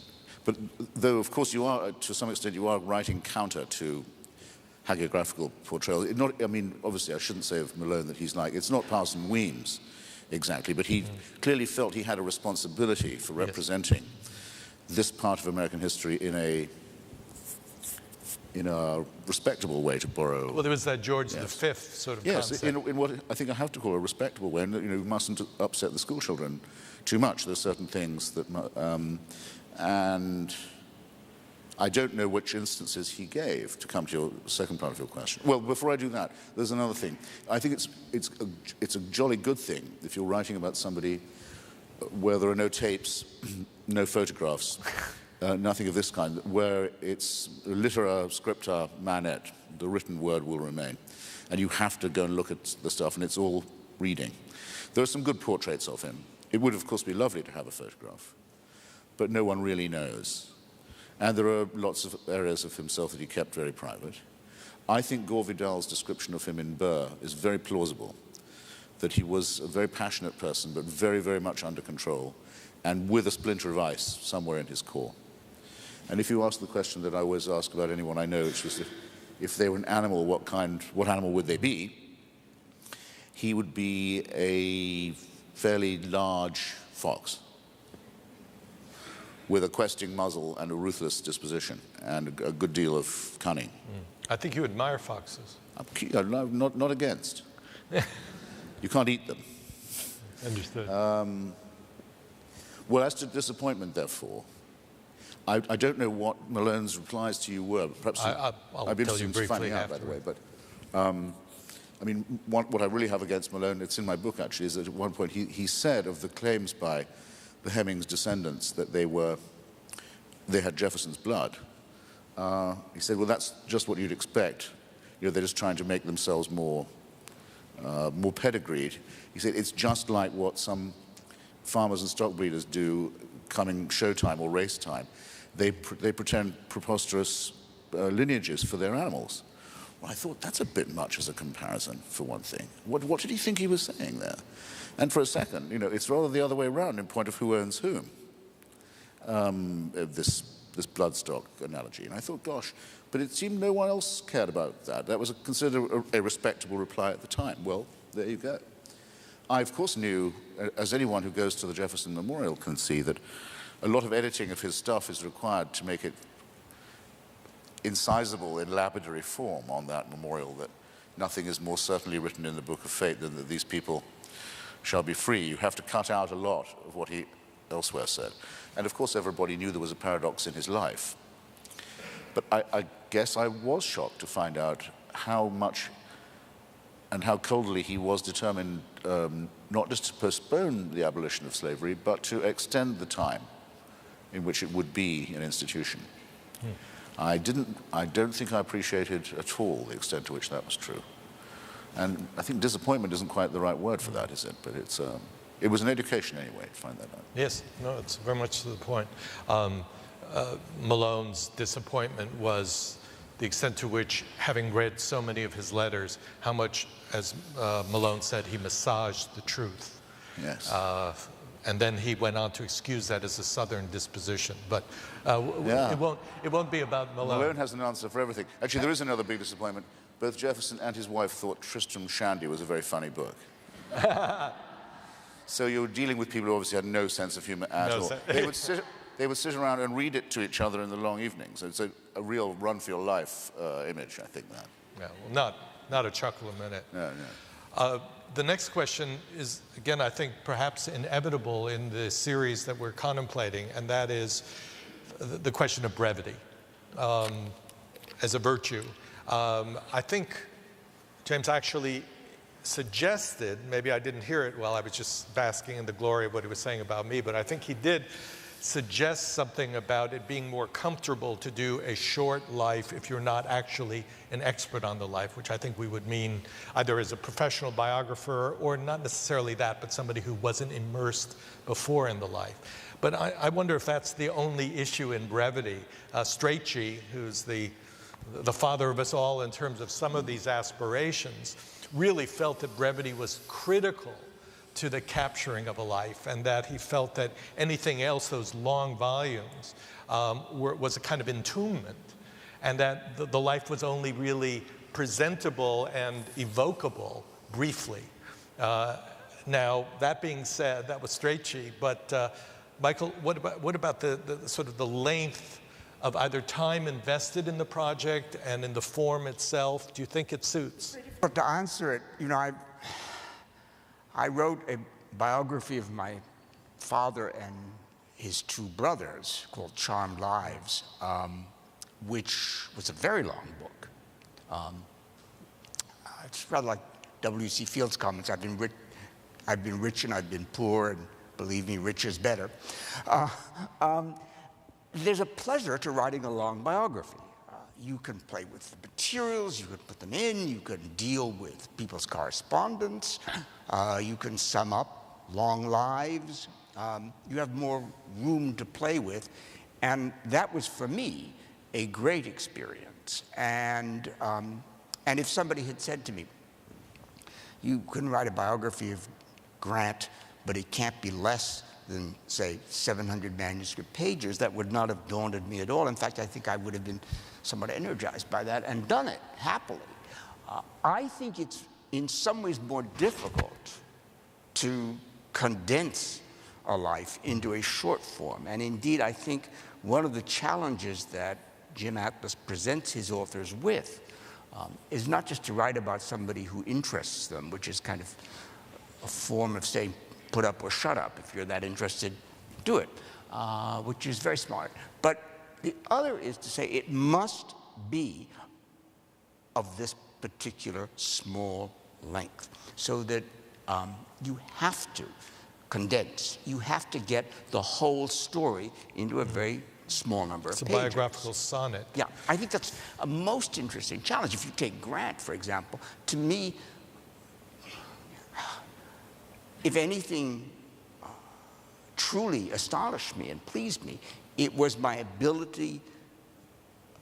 But though, of course, you are, to some extent, you are writing counter to hagiographical portrayal. I mean, obviously, I shouldn't say of Malone that he's like, it's not Parson Weems, exactly, but he clearly felt he had a responsibility for representing this part of American history in a respectable way, to borrow. Well, there was that George V sort of concept. In what I think I have to call a respectable way. And, you mustn't upset the school children too much. There's certain things that, and I don't know which instances he gave, to come to your second part of your question. Well, before I do that, there's another thing. I think it's a jolly good thing if you're writing about somebody where there are no tapes, no photographs, nothing of this kind, where it's litera scripta manet, the written word will remain. And you have to go and look at the stuff, and it's all reading. There are some good portraits of him. It would, of course, be lovely to have a photograph, but no one really knows. And there are lots of areas of himself that he kept very private. I think Gore Vidal's description of him in Burr is very plausible, that he was a very passionate person, but very, very much under control, and with a splinter of ice somewhere in his core. And if you ask the question that I always ask about anyone I know, which was if they were an animal, what animal would they be? He would be a fairly large fox with a questing muzzle and a ruthless disposition and a good deal of cunning. I think you admire foxes. Not against. You can't eat them. Understood. Well, as to disappointment, therefore, I don't know what Malone's replies to you were. But perhaps I'd be interested in finding out, by the way. But I mean, what I really have against Malone, it's in my book actually, is that at one point he said of the claims by the Hemmings descendants that they had Jefferson's blood. He said, well, that's just what you'd expect. They're just trying to make themselves more pedigreed. He said, it's just like what some farmers and stock breeders do coming showtime or race time. They pretend preposterous lineages for their animals. Well, I thought that's a bit much as a comparison, for one thing. What did he think he was saying there? And for a second, it's rather the other way around in point of who owns whom, this bloodstock analogy. And I thought, gosh, but it seemed no one else cared about that. That was considered a respectable reply at the time. Well, there you go. I, of course, knew, as anyone who goes to the Jefferson Memorial can see, that a lot of editing of his stuff is required to make it incisable in lapidary form on that memorial, that nothing is more certainly written in the Book of Fate than that these people shall be free. You have to cut out a lot of what he elsewhere said. And of course everybody knew there was a paradox in his life. But I guess I was shocked to find out how much and how coldly he was determined not just to postpone the abolition of slavery, but to extend the time in which it would be an institution. I don't think I appreciated at all the extent to which that was true. And I think disappointment isn't quite the right word for that, is it? But it was an education anyway, to find that out. Yes, no, it's very much to the point. Malone's disappointment was the extent to which, having read so many of his letters, how much, as Malone said, he massaged the truth. Yes. And then he went on to excuse that as a Southern disposition. But it won't be about Malone. Malone has an answer for everything. Actually, there is another big disappointment. Both Jefferson and his wife thought Tristram Shandy was a very funny book. So you're dealing with people who obviously had no sense of humor at all. They would sit around and read it to each other in the long evenings. So it's a real run-for-your-life image, I think, that. Yeah, well, not a chuckle a minute. No. The next question is, again, I think perhaps inevitable in the series that we're contemplating, and that is the question of brevity as a virtue. I think James actually suggested, maybe I didn't hear it while I was just basking in the glory of what he was saying about me, but I think he did suggest something about it being more comfortable to do a short life if you're not actually an expert on the life, which I think we would mean either as a professional biographer or not necessarily that, but somebody who wasn't immersed before in the life. But I wonder if that's the only issue in brevity. Strachey, who's the father of us all in terms of some of these aspirations, really felt that brevity was critical to the capturing of a life, and that he felt that anything else, those long volumes, was a kind of entombment, and that the life was only really presentable and evocable briefly. Now, that being said, that was Strachey, but Michael, what about the sort of the length of either time invested in the project and in the form itself? Do you think it suits? But to answer it, you know, I wrote a biography of my father and his two brothers called Charmed Lives, which was a very long book. It's rather like W.C. Fields' comments, I've been rich and I've been poor, and believe me, rich is better. There's a pleasure to writing a long biography. You can play with the materials, you can put them in, you can deal with people's correspondence, you can sum up long lives, you have more room to play with, and that was, for me, a great experience. And if somebody had said to me, you can write a biography of Grant, but it can't be less than, say, 700 manuscript pages, that would not have daunted me at all. In fact, I think I would have been somewhat energized by that and done it happily. I think it's in some ways more difficult to condense a life into a short form. And indeed, I think one of the challenges that Jim Atlas presents his authors with is not just to write about somebody who interests them, which is kind of a form of saying, put up or shut up. If you're that interested, do it, which is very smart. But the other is to say it must be of this particular small length, so that you have to condense. You have to get the whole story into a very small number of pages. It's a biographical sonnet. Yeah, I think that's a most interesting challenge. If you take Grant, for example, to me, if anything truly astonished me and pleased me, it was my ability,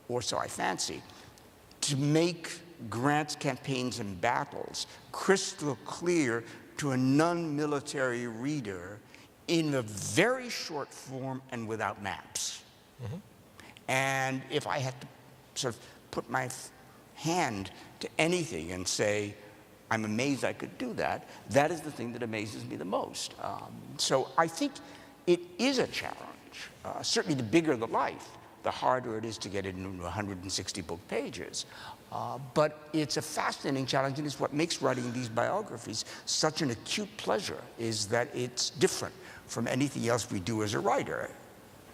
or so I fancy, to make Grant's campaigns and battles crystal clear to a non-military reader in a very short form and without maps. Mm-hmm. And if I had to sort of put my hand to anything and say, I'm amazed I could do that, that is the thing that amazes me the most. So I think it is a challenge. Certainly the bigger the life, the harder it is to get it into 160 book pages. But it's a fascinating challenge, and it's what makes writing these biographies such an acute pleasure, is that it's different from anything else we do as a writer.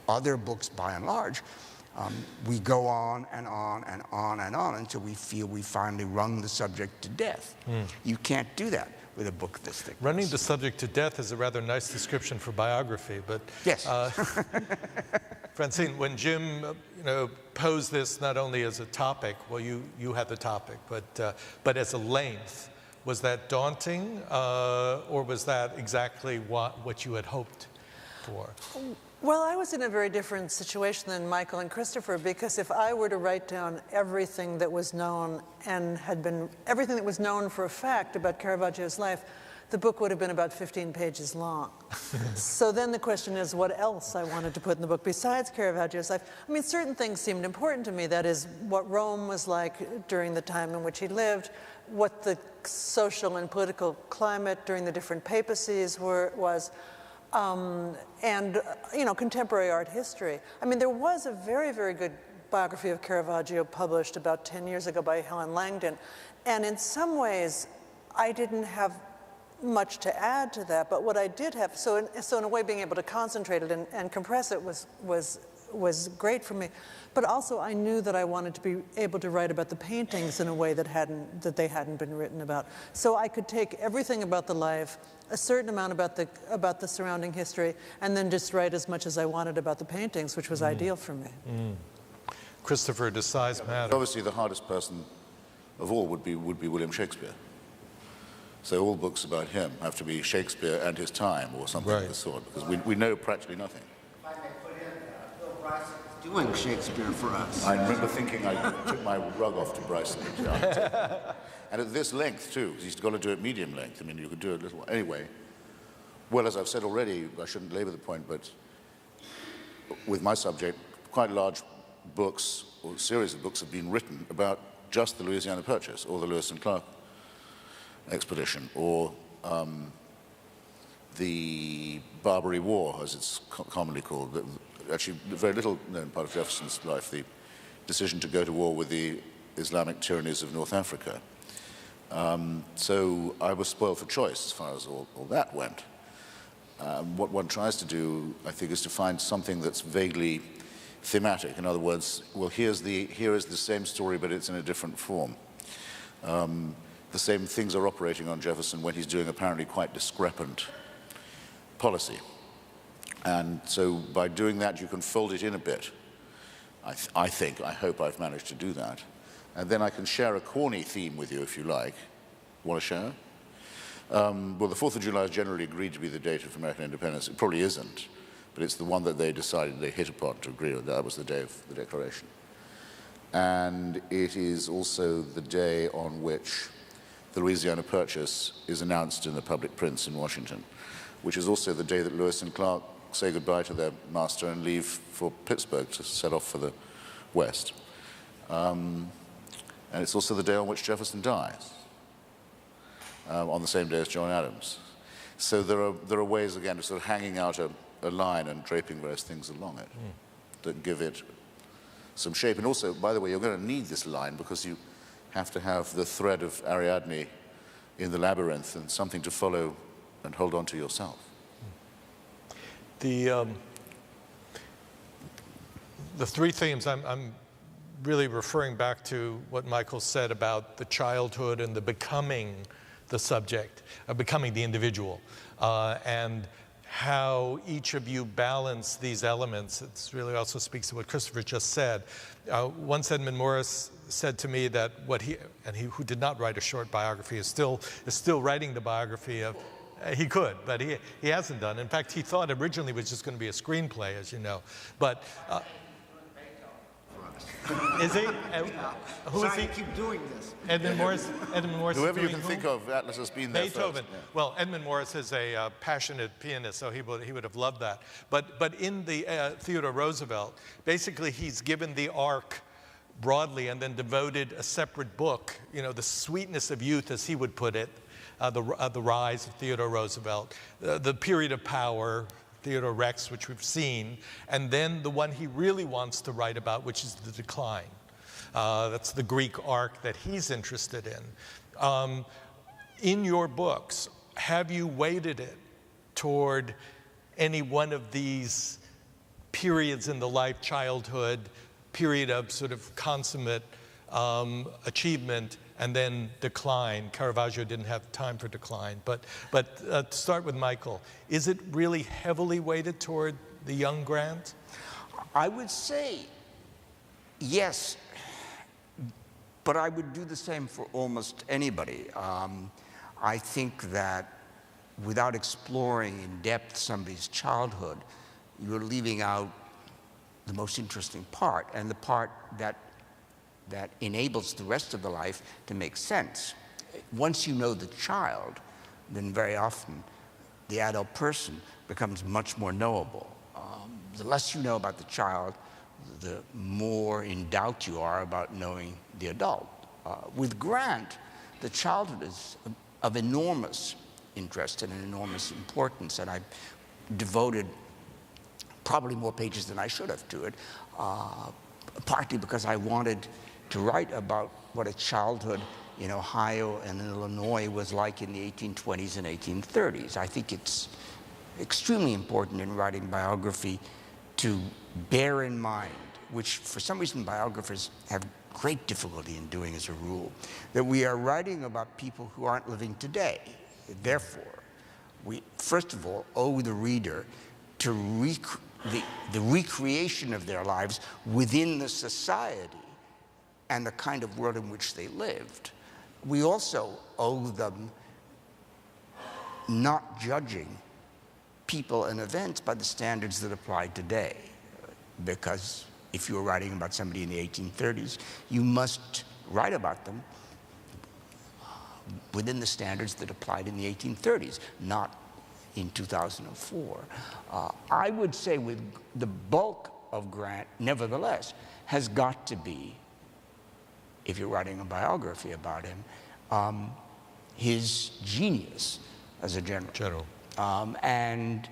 Other books, by and large, we go on and on and on and on until we feel we finally wrung the subject to death. You can't do that with a book this thick. Running the subject to death is a rather nice description for biography, but yes. Francine, when Jim posed this not only as a topic, well, you had the topic, but as a length, was that daunting, or was that exactly what you had hoped for? Well, I was in a very different situation than Michael and Christopher, because if I were to write down everything that was known and everything that was known for a fact about Caravaggio's life, the book would have been about 15 pages long. So then the question is, what else I wanted to put in the book besides Caravaggio's life? I mean, certain things seemed important to me. That is, what Rome was like during the time in which he lived, what the social and political climate during the different papacies was. And contemporary art history. I mean, there was a very, very good biography of Caravaggio published about 10 years ago by Helen Langdon, and in some ways, I didn't have much to add to that. But what I did have, so in a way, being able to concentrate it and compress it was great for me. But also, I knew that I wanted to be able to write about the paintings in a way that they hadn't been written about. So I could take everything about the life, a certain amount about the surrounding history, and then just write as much as I wanted about the paintings, which was ideal for me. Christopher, does size matter? Obviously, the hardest person of all would be William Shakespeare. So all books about him have to be Shakespeare and his time, or something of the sort, because we know practically nothing. If I may put in, Bill Bryson is doing Shakespeare for us. I remember thinking I took my rug off to Bryson. And at this length, too, because he's got to do it medium length. I mean, you could do it a little. Anyway, well, as I've said already, I shouldn't labor the point, but with my subject, quite large books, or a series of books have been written about just the Louisiana Purchase, or the Lewis and Clark expedition, or the Barbary War, as it's commonly called. Actually, very little known part of Jefferson's life, the decision to go to war with the Islamic tyrannies of North Africa. So I was spoiled for choice as far as all that went. What one tries to do, I think, is to find something that's vaguely thematic. In other words, well, here is the same story, but it's in a different form. The same things are operating on Jefferson when he's doing apparently quite discrepant policy. And so by doing that, you can fold it in a bit. I hope I've managed to do that. And then I can share a corny theme with you, if you like. Want to share? Well, the 4th of July is generally agreed to be the date of American independence. It probably isn't, but it's the one that they decided, they hit upon to agree on. That was the day of the Declaration. And it is also the day on which the Louisiana Purchase is announced in the public prints in Washington, which is also the day that Lewis and Clark say goodbye to their master and leave for Pittsburgh to set off for the West. And it's also the day on which Jefferson dies, on the same day as John Adams. So there are ways, again, of sort of hanging out a line and draping various things along it that give it some shape. And also, by the way, you're going to need this line because you have to have the thread of Ariadne in the labyrinth and something to follow and hold on to yourself. The three themes, I'm really referring back to what Michael said about the childhood and the becoming the subject, becoming the individual, and how each of you balance these elements. It really also speaks to what Christopher just said. Once Edmund Morris said to me that who did not write a short biography, is still writing the biography of. He could, but he hasn't done. In fact, he thought originally it was just going to be a screenplay, as you know. But is he? Who is he? Keep doing this. Edmund Morris. Whoever you can think of, Atlas has been there Beethoven. first. Yeah. Well, Edmund Morris is a passionate pianist, so he would have loved that. But in the Theodore Roosevelt, basically he's given the arc broadly and then devoted a separate book, the sweetness of youth, as he would put it, the rise of Theodore Roosevelt, the period of power, Theodore Rex, which we've seen, and then the one he really wants to write about, which is the decline. That's the Greek arc that he's interested in. In your books, have you weighted it toward any one of these periods in the life, childhood, period of sort of consummate achievement, and then decline. Caravaggio didn't have time for decline. But to start with Michael, is it really heavily weighted toward the young Grant? I would say yes, but I would do the same for almost anybody. I think that without exploring in depth somebody's childhood, you're leaving out the most interesting part, and the part that enables the rest of the life to make sense. Once you know the child, then very often the adult person becomes much more knowable. The less you know about the child, the more in doubt you are about knowing the adult. With Grant, the childhood is of enormous interest and enormous importance, and I devoted probably more pages than I should have to it, partly because I wanted to write about what a childhood in Ohio and in Illinois was like in the 1820s and 1830s. I think it's extremely important in writing biography to bear in mind, which for some reason biographers have great difficulty in doing as a rule, that we are writing about people who aren't living today. Therefore, we first of all owe the reader to the recreation of their lives within the society and the kind of world in which they lived. We also owe them not judging people and events by the standards that apply today. Because if you're writing about somebody in the 1830s, you must write about them within the standards that applied in the 1830s, not in 2004. I would say with the bulk of Grant, nevertheless, has got to be, if you're writing a biography about him, his genius as a general. And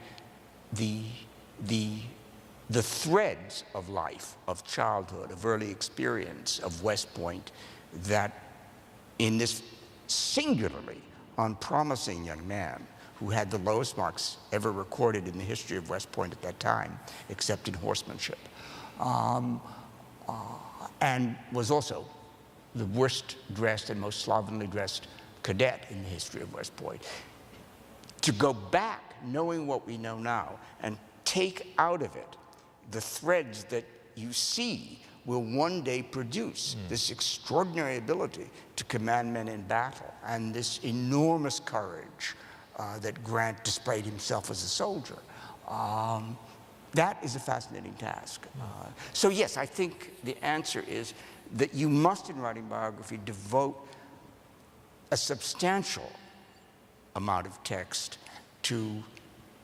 the threads of life, of childhood, of early experience, of West Point, that in this singularly unpromising young man who had the lowest marks ever recorded in the history of West Point at that time, except in horsemanship, and was also the worst dressed and most slovenly dressed cadet in the history of West Point. To go back, knowing what we know now, and take out of it the threads that you see will one day produce this extraordinary ability to command men in battle and this enormous courage that Grant displayed himself as a soldier. That is a fascinating task. So yes, I think the answer is that you must, in writing biography, devote a substantial amount of text to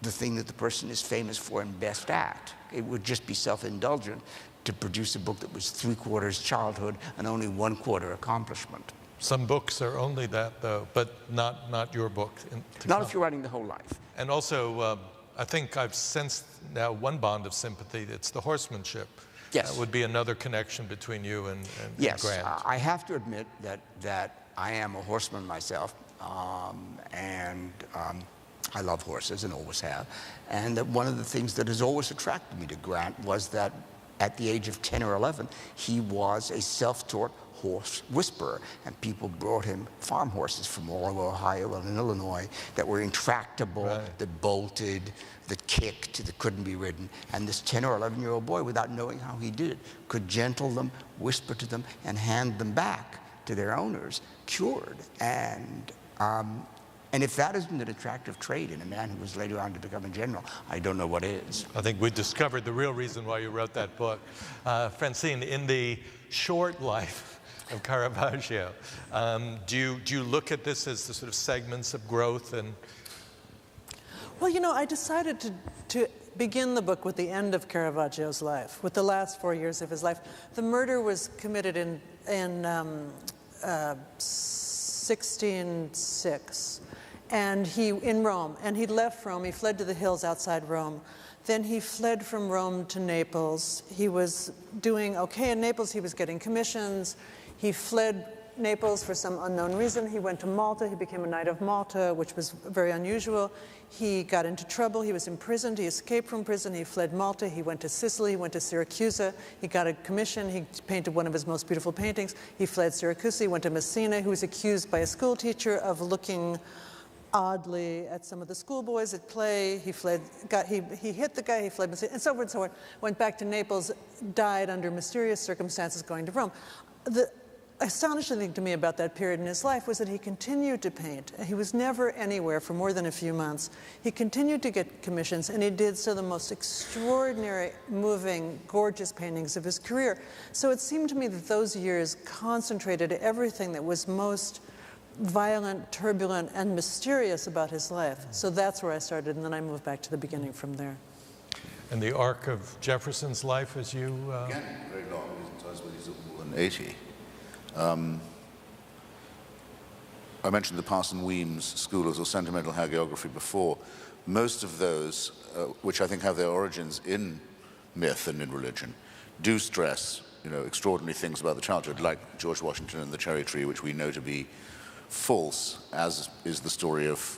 the thing that the person is famous for and best at. It would just be self-indulgent to produce a book that was 3/4 childhood and only 1/4 accomplishment. Some books are only that, though, but not your book. Not if you're writing the whole life. And also, I think I've sensed now one bond of sympathy. It's the horsemanship. Yes. That would be another connection between you and yes, Grant. I have to admit that I am a horseman myself, and I love horses and always have. And that one of the things that has always attracted me to Grant was that at the age of 10 or 11, he was a self-taught horse whisperer, and people brought him farm horses from all over Ohio and Illinois that were intractable, that bolted, that kicked, that couldn't be ridden. And this 10 or 11-year-old boy, without knowing how he did it, could gentle them, whisper to them, and hand them back to their owners, cured. And if that isn't an attractive trait in a man who was later on to become a general, I don't know what is. I think we discovered the real reason why you wrote that book. Francine, in the short life of Caravaggio, do you look at this as the sort of segments of growth? And well, I decided to begin the book with the end of Caravaggio's life, with the last 4 years of his life. The murder was committed in 1606. And in Rome, and he left Rome, he fled to the hills outside Rome. Then he fled from Rome to Naples. He was doing okay in Naples, he was getting commissions. He fled Naples for some unknown reason. He went to Malta. He became a Knight of Malta, which was very unusual. He got into trouble. He was imprisoned. He escaped from prison. He fled Malta. He went to Sicily. He went to Syracuse. He got a commission. He painted one of his most beautiful paintings. He fled Syracuse. He went to Messina. He was accused by a school teacher of looking oddly at some of the schoolboys at play. He fled, he hit the guy, he fled, and so forth and so on. Went back to Naples, died under mysterious circumstances going to Rome. The astonishing thing to me about that period in his life was that he continued to paint. He was never anywhere for more than a few months. He continued to get commissions, and he did some of the most extraordinary, moving, gorgeous paintings of his career. So it seemed to me that those years concentrated everything that was most violent, turbulent, and mysterious about his life. So that's where I started, and then I moved back to the beginning from there. And the arc of Jefferson's life as you... Again, very long. He's more than 80. I mentioned the Parson Weems School of Sentimental Hagiography before. Most of those, which I think have their origins in myth and in religion, do stress, extraordinary things about the childhood, like George Washington and the cherry tree, which we know to be false, as is the story of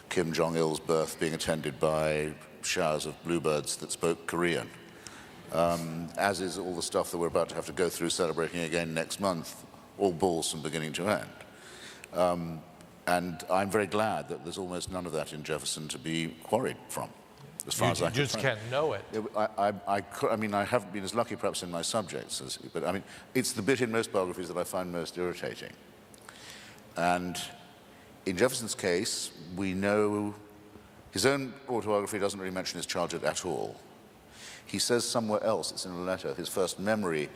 Kim Jong-il's birth being attended by showers of bluebirds that spoke Korean. As is all the stuff that we're about to have to go through celebrating again next month, all balls from beginning to end. And I'm very glad that there's almost none of that in Jefferson to be quarried from, as far as I can just can't know it. I mean, I haven't been as lucky perhaps in my subjects, but I mean, it's the bit in most biographies that I find most irritating. And in Jefferson's case, we know his own autobiography doesn't really mention his childhood at all. He says somewhere else, it's in a letter, his first memory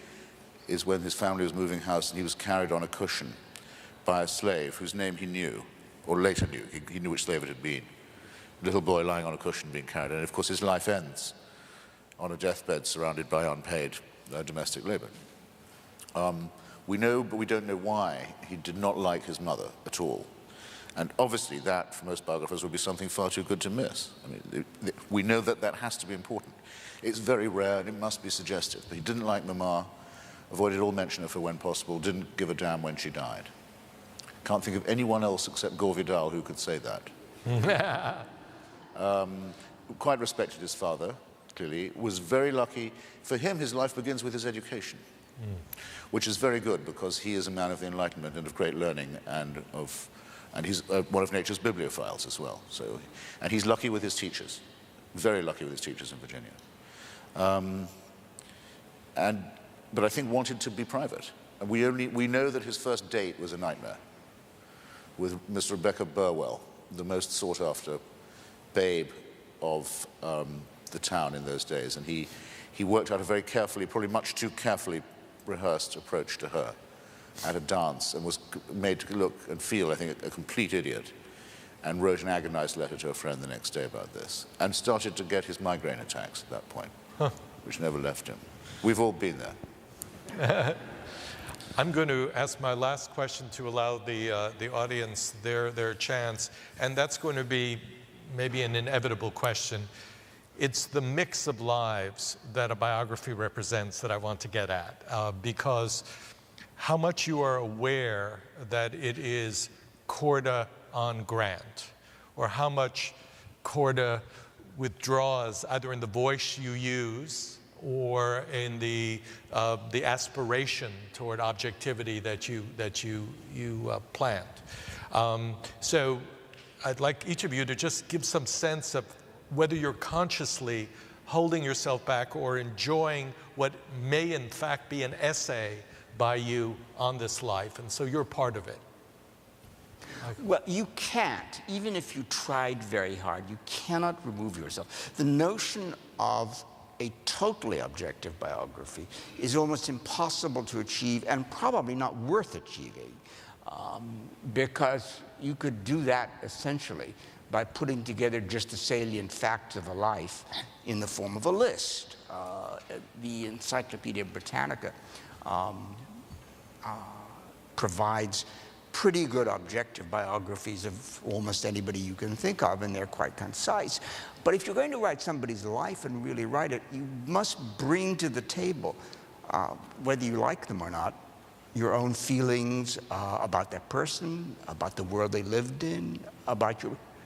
is when his family was moving house and he was carried on a cushion by a slave whose name he knew, or later knew. He knew which slave it had been. A little boy lying on a cushion being carried. And of course his life ends on a deathbed surrounded by unpaid domestic labor. We know, but we don't know why, he did not like his mother at all. And obviously that, for most biographers, would be something far too good to miss. I mean, we know that that has to be important. It's very rare and it must be suggestive. But he didn't like Mama, avoided all mention of her when possible, didn't give a damn when she died. Can't think of anyone else except Gore Vidal who could say that. Quite respected his father, clearly. Was very lucky. For him, his life begins with his education, which is very good because he is a man of the Enlightenment and of great learning and he's one of nature's bibliophiles as well. So, and he's lucky with his teachers, very lucky with his teachers in Virginia. But I think wanted to be private. And we know that his first date was a nightmare with Miss Rebecca Burwell, the most sought-after babe of the town in those days. And he worked out a very carefully, probably much too carefully rehearsed approach to her at a dance and was made to look and feel, I think, a complete idiot, and wrote an agonized letter to a friend the next day about this, and started to get his migraine attacks at that point, which never left him. We've all been there. I'm going to ask my last question to allow the audience their chance, and that's going to be maybe an inevitable question. It's the mix of lives that a biography represents that I want to get at, because how much you are aware that it is Korda on Grant, or how much Korda withdraws either in the voice you use or in the aspiration toward objectivity that you plant. So I'd like each of you to just give some sense of whether you're consciously holding yourself back or enjoying what may in fact be an essay by you on this life, and so you're part of it. Well, you can't, even if you tried very hard, you cannot remove yourself. The notion of a totally objective biography is almost impossible to achieve and probably not worth achieving, because you could do that essentially by putting together just the salient facts of a life in the form of a list. The Encyclopedia Britannica provides pretty good objective biographies of almost anybody you can think of, and they're quite concise. But if you're going to write somebody's life and really write it, you must bring to the table, whether you like them or not, your own feelings about that person, about the world they lived in, about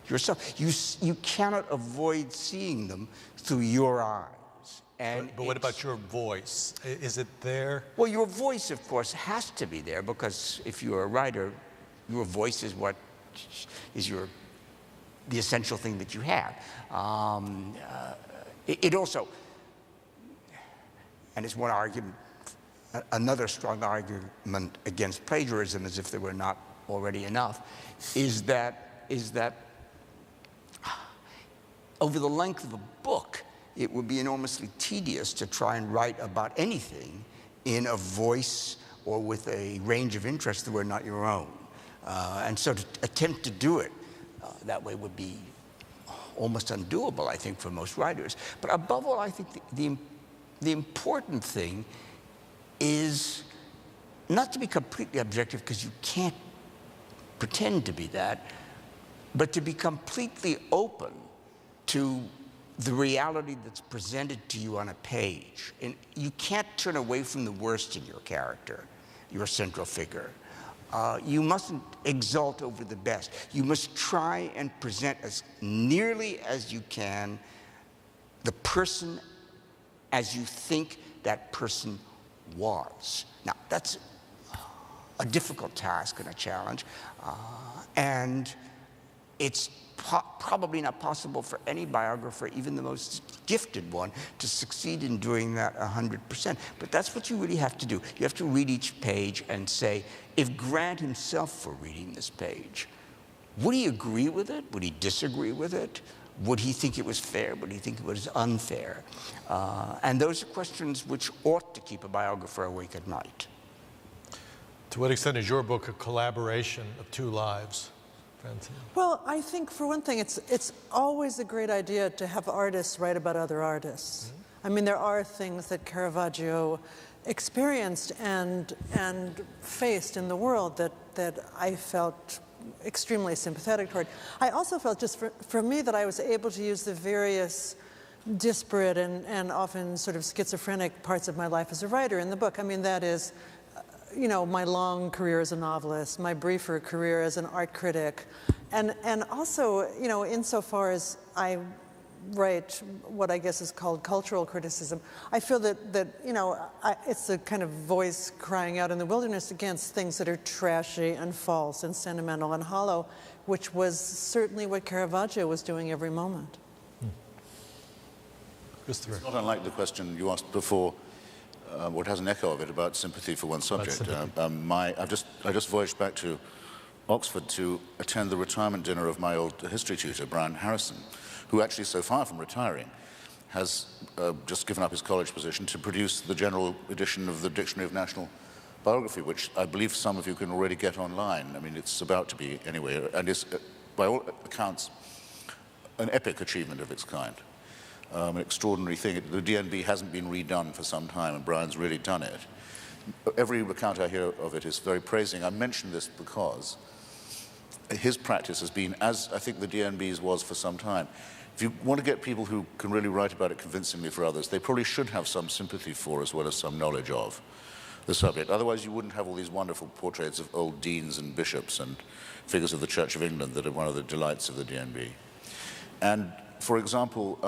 yourself. You cannot avoid seeing them through your eyes. But what about your voice? Is it there? Well, your voice, of course, has to be there, because if you're a writer, your voice is what is the essential thing that you have. It also, and it's one argument, another strong argument against plagiarism, as if there were not already enough, is that over the length of a book, it would be enormously tedious to try and write about anything in a voice or with a range of interests that were not your own. And so to attempt to do it that way would be almost undoable, I think, for most writers. But above all, I think the important thing is not to be completely objective, because you can't pretend to be that, but to be completely open to the reality that's presented to you on a page. And you can't turn away from the worst in your character, your central figure. You mustn't exult over the best. You must try and present as nearly as you can the person as you think that person was. Now, that's a difficult task and a challenge, and it's probably not possible for any biographer, even the most gifted one, to succeed in doing that 100%. But that's what you really have to do. You have to read each page and say, if Grant himself were reading this page, would he agree with it? Would he disagree with it? Would he think it was fair? Would he think it was unfair? And those are questions which ought to keep a biographer awake at night. To what extent is your book a collaboration of two lives, Francine? Well, I think, for one thing, it's always a great idea to have artists write about other artists. Mm-hmm. I mean, there are things that Caravaggio experienced and faced in the world that I felt extremely sympathetic toward. I also felt, just for me, that I was able to use the various disparate and often sort of schizophrenic parts of my life as a writer in the book. I mean, that is, you know, my long career as a novelist, my briefer career as an art critic, and also, you know, insofar as I write what I guess is called cultural criticism, I feel that you know, it's a kind of voice crying out in the wilderness against things that are trashy and false and sentimental and hollow, which was certainly what Caravaggio was doing every moment. Christopher. It's not unlike the question you asked before, what has an echo of it, about sympathy for one's subject. I just voyaged back to Oxford to attend the retirement dinner of my old history tutor, Brian Harrison, who actually, so far from retiring, has just given up his college position to produce the general edition of the Dictionary of National Biography, which I believe some of you can already get online. I mean, it's about to be anyway, and is, by all accounts, an epic achievement of its kind. An extraordinary thing. The DNB hasn't been redone for some time, and Brian's really done it. Every account I hear of it is very praising. I mention this because his practice has been, as I think the DNB's was for some time, if you want to get people who can really write about it convincingly for others, they probably should have some sympathy for, as well as some knowledge of, the subject. Otherwise, you wouldn't have all these wonderful portraits of old deans and bishops and figures of the Church of England that are one of the delights of the DNB. And, for example,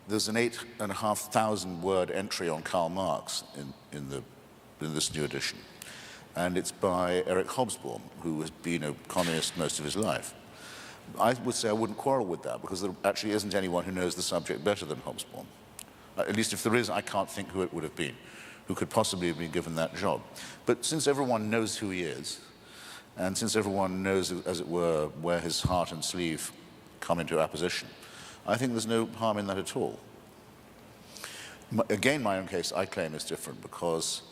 there's an 8,500 word entry on Karl Marx in this new edition. And it's by Eric Hobsbawm, who has been a communist most of his life. I would say I wouldn't quarrel with that, because there actually isn't anyone who knows the subject better than Hobsbawm. At least if there is, I can't think who it would have been, who could possibly have been given that job. But since everyone knows who he is, and since everyone knows, as it were, where his heart and sleeve come into apposition, I think there's no harm in that at all. Again, my own case, I claim, is different, because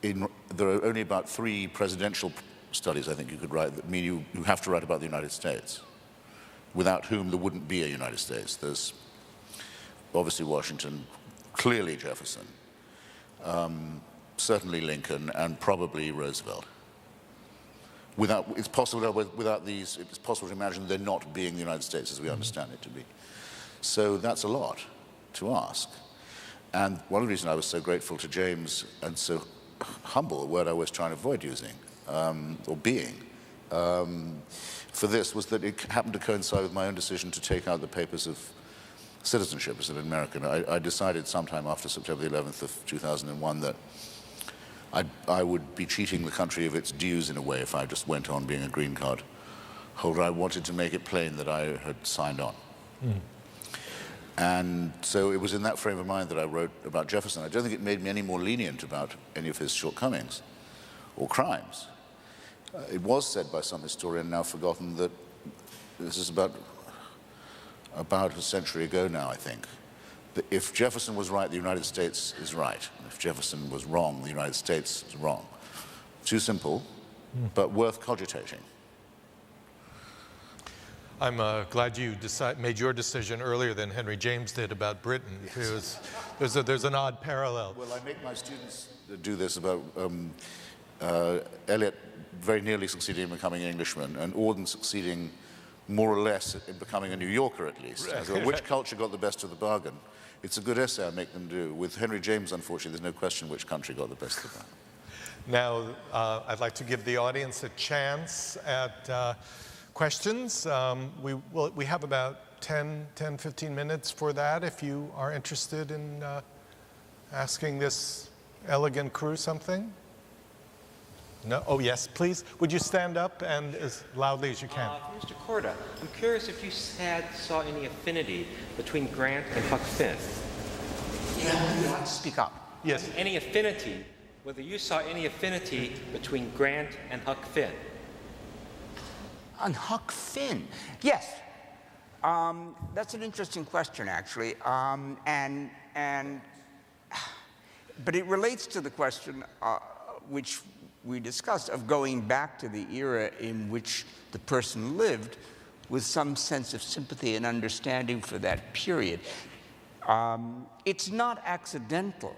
there are only about 3 presidential studies I think you could write that mean you have to write about the United States, without whom there wouldn't be a United States. There's obviously Washington, clearly Jefferson, certainly Lincoln, and probably Roosevelt. It's possible to imagine there not being the United States as we understand it to be. So that's a lot to ask. And one of the reasons I was so grateful to James and so humble, a word I was trying to avoid using, or being, for this was that it happened to coincide with my own decision to take out the papers of citizenship as an American. I decided sometime after September the 11th of 2001 that I would be cheating the country of its dues in a way if I just went on being a green card holder. I wanted to make it plain that I had signed on. And so it was in that frame of mind that I wrote about Jefferson. I don't think it made me any more lenient about any of his shortcomings or crimes. It was said by some historian, now forgotten, that this is about a century ago now, I think, that if Jefferson was right, the United States is right. And if Jefferson was wrong, the United States is wrong. Too simple, but worth cogitating. I'm glad you made your decision earlier than Henry James did about Britain. Yes. There's an odd parallel. Well, I make my students do this about Eliot very nearly succeeding in becoming an Englishman, and Auden succeeding more or less in becoming a New Yorker at least. Right. Which culture got the best of the bargain? It's a good essay I make them do. With Henry James, unfortunately, there's no question which country got the best of the bargain. Now, I'd like to give the audience a chance at questions. We have about 10-15 minutes for that if you are interested in asking this elegant crew something. No? Oh, yes, please. Would you stand up and as loudly as you can? Mr. Korda, I'm curious if you saw any affinity between Grant and Huck Finn. Yeah, speak up. Yes. Any affinity, whether you saw any affinity between Grant and Huck Finn. On Huck Finn, yes. That's an interesting question, actually. But it relates to the question which we discussed of going back to the era in which the person lived with some sense of sympathy and understanding for that period. It's not accidental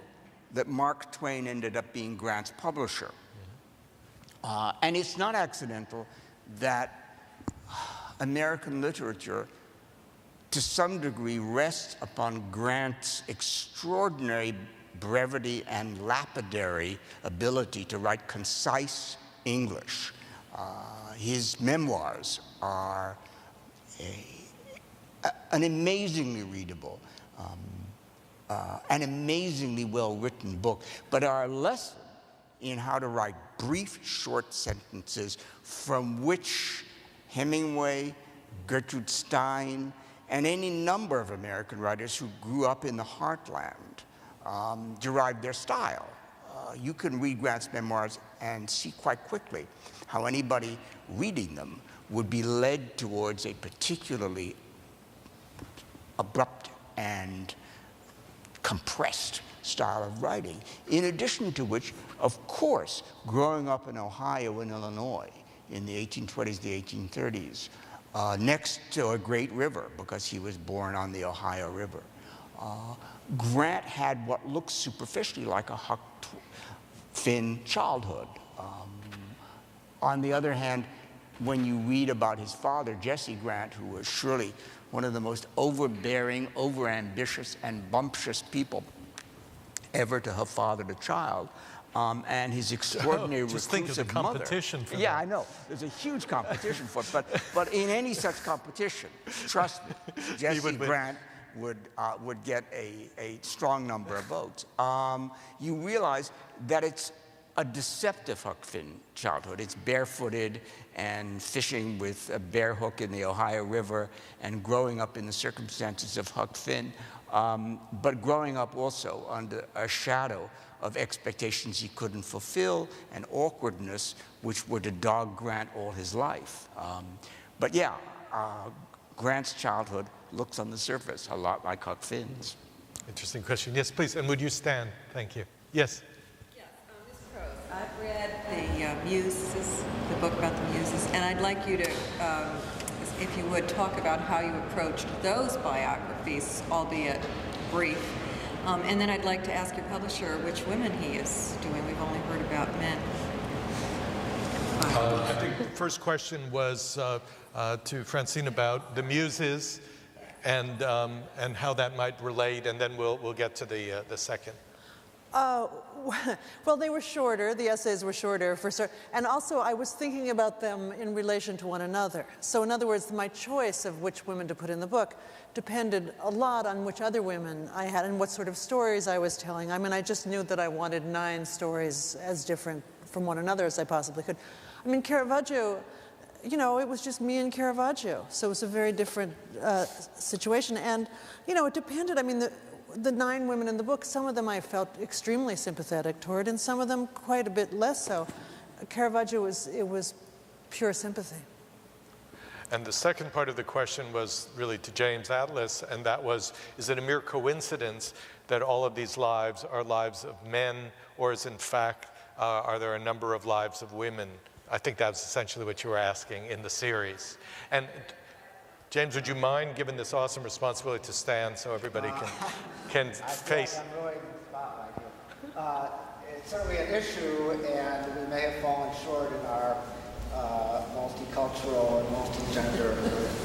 that Mark Twain ended up being Grant's publisher. And it's not accidental that American literature, to some degree, rests upon Grant's extraordinary brevity and lapidary ability to write concise English. His memoirs are an amazingly readable, an amazingly well-written book, but are a lesson in how to write brief, short sentences from which Hemingway, Gertrude Stein, and any number of American writers who grew up in the heartland derived their style. You can read Grant's memoirs and see quite quickly how anybody reading them would be led towards a particularly abrupt and compressed style of writing. In addition to which, of course, growing up in Ohio and Illinois in the 1820s, the 1830s, next to a great river, because he was born on the Ohio River, Grant had what looks superficially like a Huck Finn childhood. On the other hand, when you read about his father, Jesse Grant, who was surely one of the most overbearing, overambitious, and bumptious people ever to have fathered a child, and his extraordinary just think of the competition for yeah, that. I know. There's a huge competition for it. But in any such competition, trust me, Jesse Grant would get a strong number of votes. You realize that it's a deceptive Huck Finn childhood. It's barefooted and fishing with a bear hook in the Ohio River and growing up in the circumstances of Huck Finn, but growing up also under a shadow of expectations he couldn't fulfill and awkwardness which were to dog Grant all his life. But yeah, Grant's childhood looks on the surface a lot like Huck Finn's. Interesting question. Yes, please. And would you stand? Thank you. Yes. Yes, Ms. Prose, I've read the Muses, the book about the Muses, and I'd like you to, if you would, talk about how you approached those biographies, albeit brief. And then I'd like to ask your publisher which women he is doing. We've only heard about men. I think the first question was to Francine about the Muses and how that might relate, and then we'll get to the second. Well, they were shorter. The essays were shorter, and also I was thinking about them in relation to one another. So in other words, my choice of which women to put in the book depended a lot on which other women I had and what sort of stories I was telling. I mean, I just knew that I wanted 9 stories as different from one another as I possibly could. I mean, Caravaggio, you know, it was just me and Caravaggio, so it was a very different situation. And, you know, it depended. I mean, the 9 women in the book, some of them I felt extremely sympathetic toward, and some of them quite a bit less so. Caravaggio was pure sympathy. And the second part of the question was really to James Atlas, and that was, is it a mere coincidence that all of these lives are lives of men, or is in fact, are there a number of lives of women? I think that's essentially what you were asking in the series. And James, would you mind giving this awesome responsibility to stand so everybody can face? I'm really in the spotlight here. It's certainly an issue, and we may have fallen short in our multicultural and multi-gender,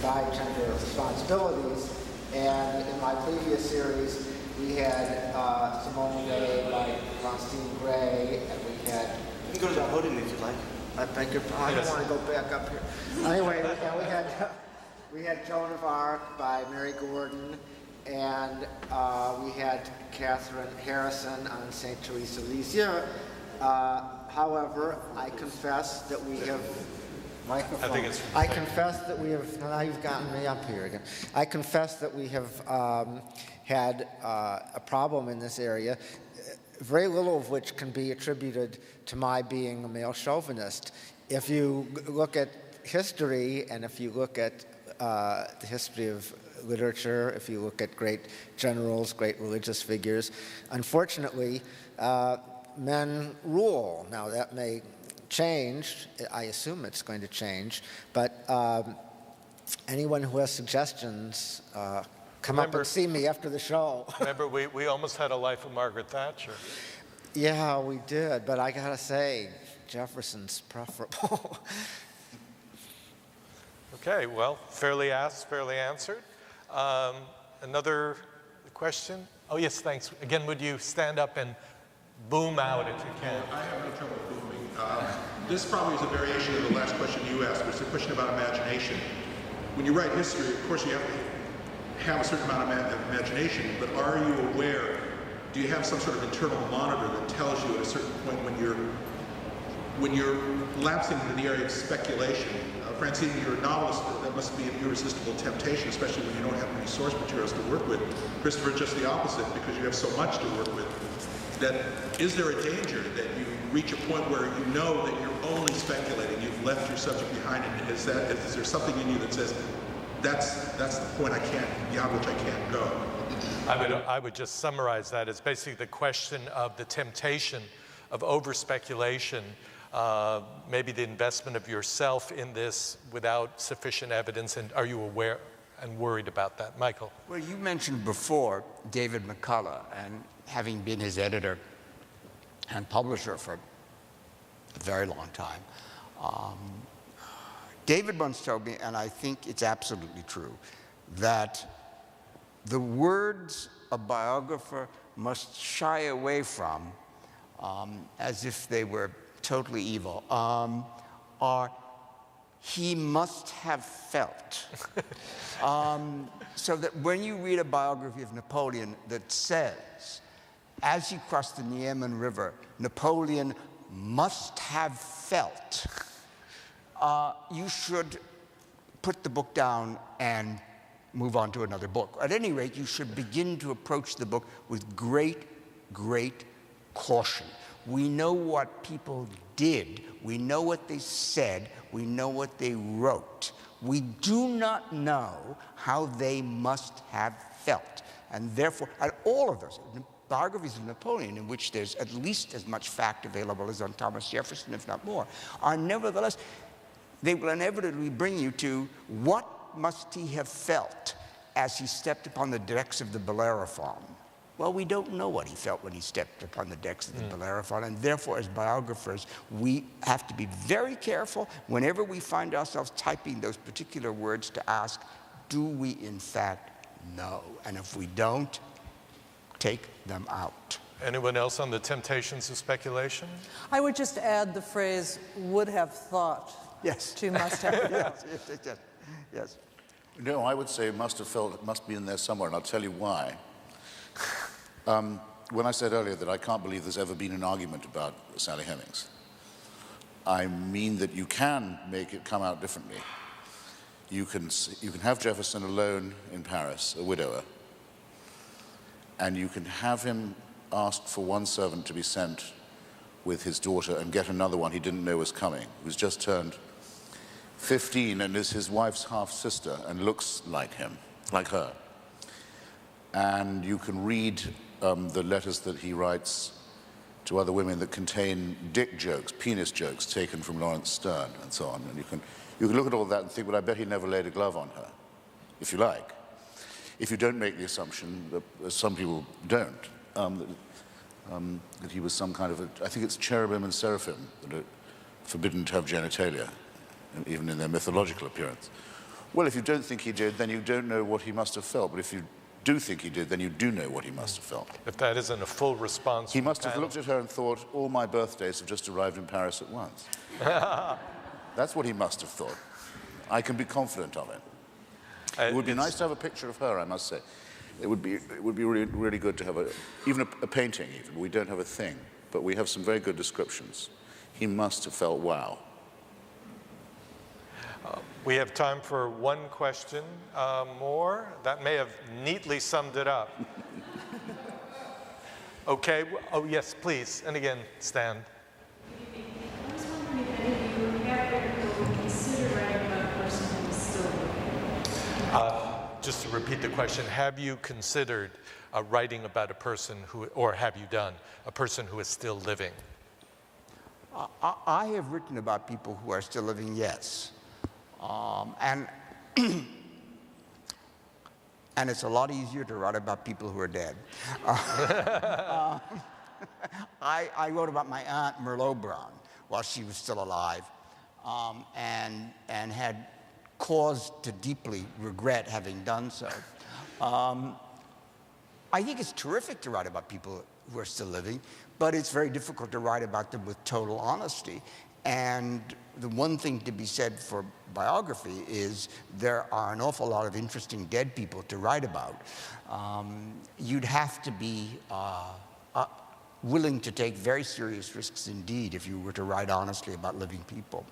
bi-gender responsibilities. And in my previous series, we had Simone Weil, like Francine Prose, and we had... You can go to the podium if you'd like. I beg your pardon. I don't want to go back up here. Anyway, we had Joan of Arc by Mary Gordon, and we had Catherine Harrison on St. Teresa of Lisieux. However, I confess that we have microphone. I confess that we have. Now you've gotten me up here again. I confess that we have had a problem in this area. Very little of which can be attributed to my being a male chauvinist. If you look at history, and if you look at the history of literature, if you look at great generals, great religious figures, unfortunately, men rule. Now that may change. I assume it's going to change. But anyone who has suggestions, come up and see me after the show. Remember, we almost had a life of Margaret Thatcher. Yeah, we did. But I gotta say, Jefferson's preferable. Okay, well, fairly asked, fairly answered. Another question? Oh, yes, thanks. Again, would you stand up and boom out if you can? I have no trouble booming. This probably is a variation of the last question you asked, but it's a question about imagination. When you write history, of course, you have to have a certain amount of imagination, but are you aware, do you have some sort of internal monitor that tells you at a certain point when you're lapsing into the area of speculation? Francine, you're a novelist, that must be an irresistible temptation, especially when you don't have many source materials to work with. Christopher, just the opposite, because you have so much to work with. That is there a danger that you reach a point where you know that you're only speculating, you've left your subject behind, and is there something in you that says, that's the point beyond which I can't go? I would just summarize that as basically the question of the temptation of over-speculation, maybe the investment of yourself in this without sufficient evidence, and are you aware and worried about that? Michael? Well, you mentioned before David McCullough, and having been his editor and publisher for a very long time, David once told me, and I think it's absolutely true, that the words a biographer must shy away from, as if they were totally evil, are he must have felt. So that when you read a biography of Napoleon that says, as he crossed the Niemen River, Napoleon must have felt, you should put the book down and move on to another book. At any rate, you should begin to approach the book with great, great caution. We know what people did. We know what they said. We know what they wrote. We do not know how they must have felt. And therefore, and all of those biographies of Napoleon, in which there's at least as much fact available as on Thomas Jefferson, if not more, are nevertheless, they will inevitably bring you to what must he have felt as he stepped upon the decks of the Bellerophon. Well, we don't know what he felt when he stepped upon the decks of the Bellerophon, and therefore, as biographers, we have to be very careful whenever we find ourselves typing those particular words to ask, do we in fact know? And if we don't, take them out. Anyone else on the temptations of speculation? I would just add the phrase "would have thought." Yes. To must have felt. Yes. No, I would say must have felt, it must be in there somewhere, and I'll tell you why. When I said earlier that I can't believe there's ever been an argument about Sally Hemings, I mean that you can make it come out differently. You can have Jefferson alone in Paris, a widower, and you can have him ask for one servant to be sent with his daughter and get another one he didn't know was coming, who's just turned 15 and is his wife's half-sister and looks like him, like her. And you can read the letters that he writes to other women that contain dick jokes, penis jokes taken from Lawrence Stern and so on. And you can look at all that and think, well, I bet he never laid a glove on her, if you like. If you don't make the assumption, that some people don't, that he was some kind of I think it's cherubim and seraphim that are forbidden to have genitalia, even in their mythological appearance. Well, if you don't think he did, then you don't know what he must have felt. But if you do think he did, then you do know what he must have felt. If that isn't a full response. He must have looked at her and thought, all my birthdays have just arrived in Paris at once. That's what he must have thought. I can be confident of it. It would be nice to have a picture of her, I must say. It would be really, really good to have even a painting, even. We don't have a thing, but we have some very good descriptions. He must have felt wow. We have time for one question more. That may have neatly summed it up. Okay. Oh, yes, please. And again, stand. I was wondering if any of you have ever considered writing about a person who is still living. Just to repeat the question, have you considered writing about a person who, or have you done, a person who is still living? I have written about people who are still living, yes. And it's a lot easier to write about people who are dead. I wrote about my aunt, Merlot Brown, while she was still alive, and had cause to deeply regret having done so. I think it's terrific to write about people who are still living, but it's very difficult to write about them with total honesty. And the one thing to be said for biography is there are an awful lot of interesting dead people to write about. You'd have to be willing to take very serious risks indeed if you were to write honestly about living people.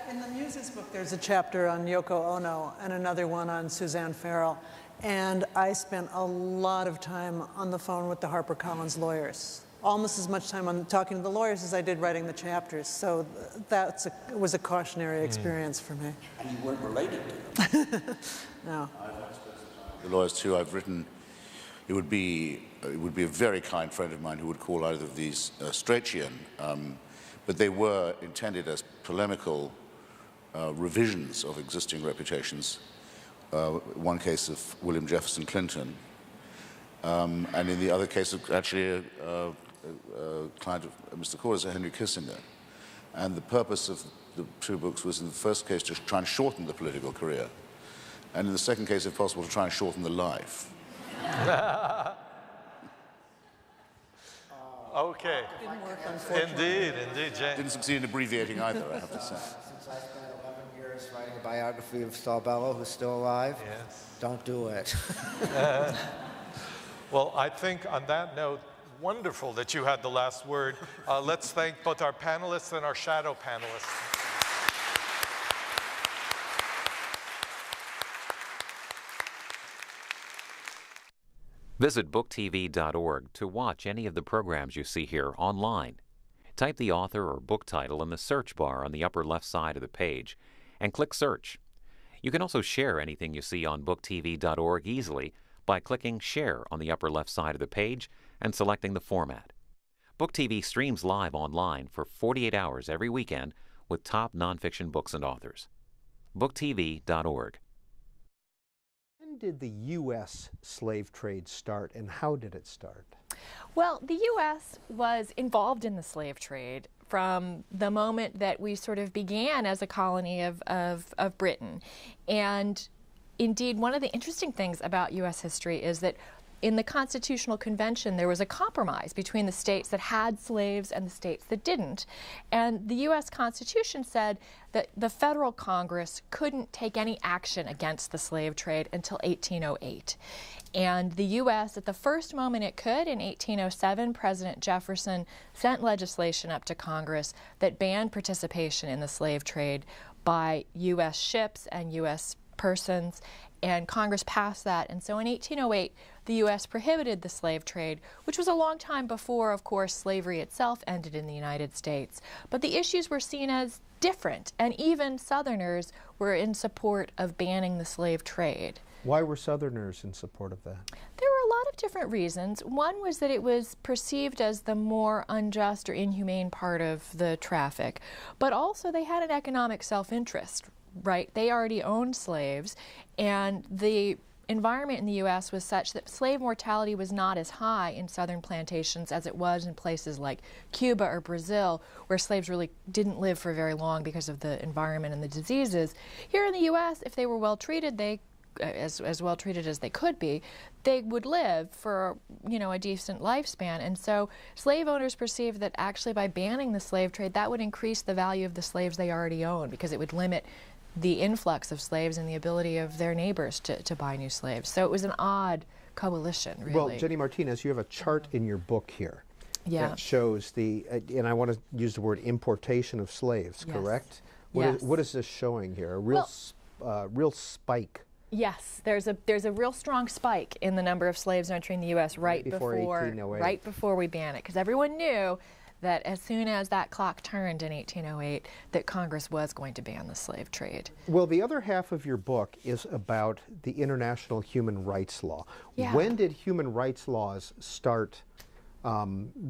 In the Muses book, there's a chapter on Yoko Ono and another one on Suzanne Farrell. And I spent a lot of time on the phone with the HarperCollins lawyers. Almost as much time on talking to the lawyers as I did writing the chapters. So that was a cautionary experience for me. And you weren't related to them? No. The lawyers too, I've written, it would be a very kind friend of mine who would call either of these Stracheian, but they were intended as polemical revisions of existing reputations. One case of William Jefferson Clinton, and in the other case of actually a client of Mr. Korda's, Henry Kissinger. And the purpose of the two books was, in the first case, to try and shorten the political career, and in the second case, if possible, to try and shorten the life. Okay. Didn't work, unfortunately. Indeed, Jane. Didn't succeed in abbreviating either, I have to say. Since I spent 11 years writing a biography of Saul Bellow, who's still alive, don't do it. Well, I think on that note, wonderful that you had the last word. Let's thank both our panelists and our shadow panelists. Visit booktv.org to watch any of the programs you see here online. Type the author or book title in the search bar on the upper left side of the page and click Search. You can also share anything you see on booktv.org easily by clicking Share on the upper left side of the page and selecting the format. Book TV streams live online for 48 hours every weekend with top nonfiction books and authors. booktv.org. When did the U.S. slave trade start, and how did it start? Well, the U.S. was involved in the slave trade from the moment that we sort of began as a colony of Britain. And indeed, one of the interesting things about U.S. history is that in the Constitutional Convention, there was a compromise between the states that had slaves and the states that didn't. And the U.S. Constitution said that the federal Congress couldn't take any action against the slave trade until 1808. And the U.S., at the first moment it could, in 1807, President Jefferson sent legislation up to Congress that banned participation in the slave trade by U.S. ships and U.S. persons, and Congress passed that. And so in 1808, the U.S. prohibited the slave trade, which was a long time before, of course, slavery itself ended in the United States. But the issues were seen as different, and even Southerners were in support of banning the slave trade. Why were Southerners in support of that? There were a lot of different reasons. One was that it was perceived as the more unjust or inhumane part of the traffic, but also they had an economic self-interest, right? They already owned slaves, and the environment in the U.S. was such that slave mortality was not as high in southern plantations as it was in places like Cuba or Brazil, where slaves really didn't live for very long because of the environment and the diseases. Here in the U.S., if they were well treated, as well treated as they could be, they would live for, a decent lifespan. And so slave owners perceived that actually by banning the slave trade, that would increase the value of the slaves they already owned, because it would limit the influx of slaves and the ability of their neighbors to buy new slaves. So it was an odd coalition, really. Well, Jenny Martinez, you have a chart in your book here that shows the, and I want to use the word importation of slaves, correct? What is this showing here? A real spike. Yes, there's a real strong spike in the number of slaves entering the U.S. right before 1808. Right before we ban it, because everyone knew that as soon as that clock turned in 1808, that Congress was going to ban the slave trade. Well, the other half of your book is about the international human rights law. Yeah. When did human rights laws start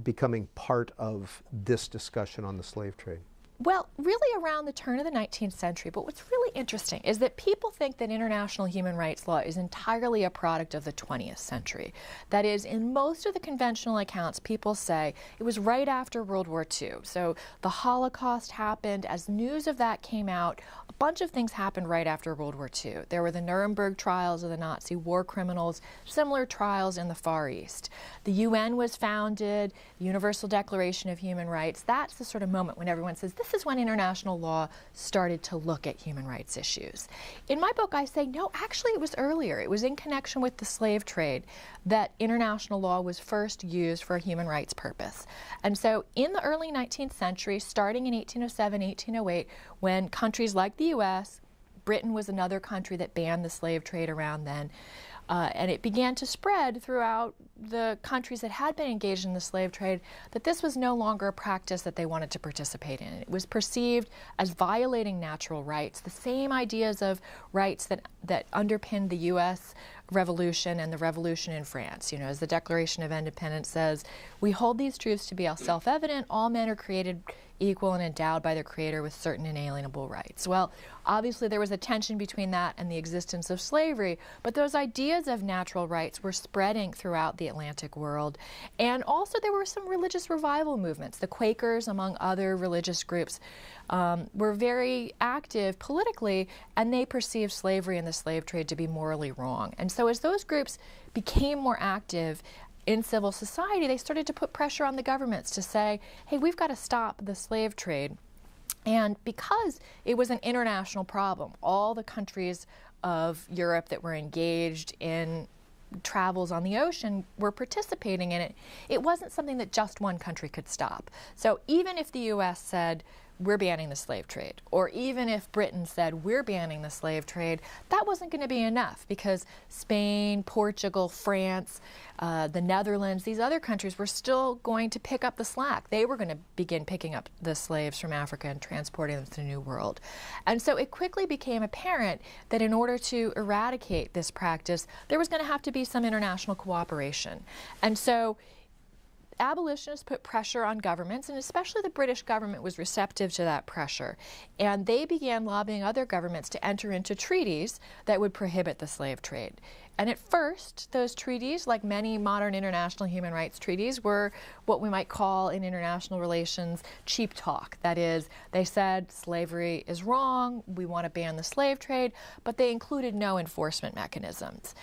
becoming part of this discussion on the slave trade? Well, really around the turn of the 19th century, but what's really interesting is that people think that international human rights law is entirely a product of the 20th century. That is, in most of the conventional accounts, people say it was right after World War II. So the Holocaust happened. As news of that came out, a bunch of things happened right after World War II. There were the Nuremberg trials of the Nazi war criminals, similar trials in the Far East. The UN was founded, the Universal Declaration of Human Rights. That's the sort of moment when everyone says, this is when international law started to look at human rights issues. In my book, I say, no, actually it was earlier. It was in connection with the slave trade that international law was first used for a human rights purpose. And so in the early 19th century, starting in 1807, 1808, when countries like the U.S., Britain was another country that banned the slave trade around then, and it began to spread throughout the countries that had been engaged in the slave trade, that this was no longer a practice that they wanted to participate in. It was perceived as violating natural rights, the same ideas of rights that underpinned the U.S. Revolution and the Revolution in France. As the Declaration of Independence says, we hold these truths to be self-evident, all men are created equal and endowed by their Creator with certain inalienable rights. Well, obviously there was a tension between that and the existence of slavery, but those ideas of natural rights were spreading throughout the Atlantic world. And also there were some religious revival movements. The Quakers, among other religious groups, were very active politically, and they perceived slavery and the slave trade to be morally wrong. And so as those groups became more active in civil society, they started to put pressure on the governments to say, hey, we've got to stop the slave trade. And because it was an international problem, all the countries of Europe that were engaged in travels on the ocean were participating in it. It wasn't something that just one country could stop. So even if the U.S. said, we're banning the slave trade, or even if Britain said, we're banning the slave trade, that wasn't going to be enough, because Spain, Portugal, France, the Netherlands, these other countries were still going to pick up the slack. They were going to begin picking up the slaves from Africa and transporting them to the New World. And so it quickly became apparent that in order to eradicate this practice, there was going to have to be some international cooperation. And so abolitionists put pressure on governments, and especially the British government was receptive to that pressure. And they began lobbying other governments to enter into treaties that would prohibit the slave trade. And at first, those treaties, like many modern international human rights treaties, were what we might call in international relations cheap talk. That is, they said slavery is wrong, we want to ban the slave trade, but they included no enforcement mechanisms.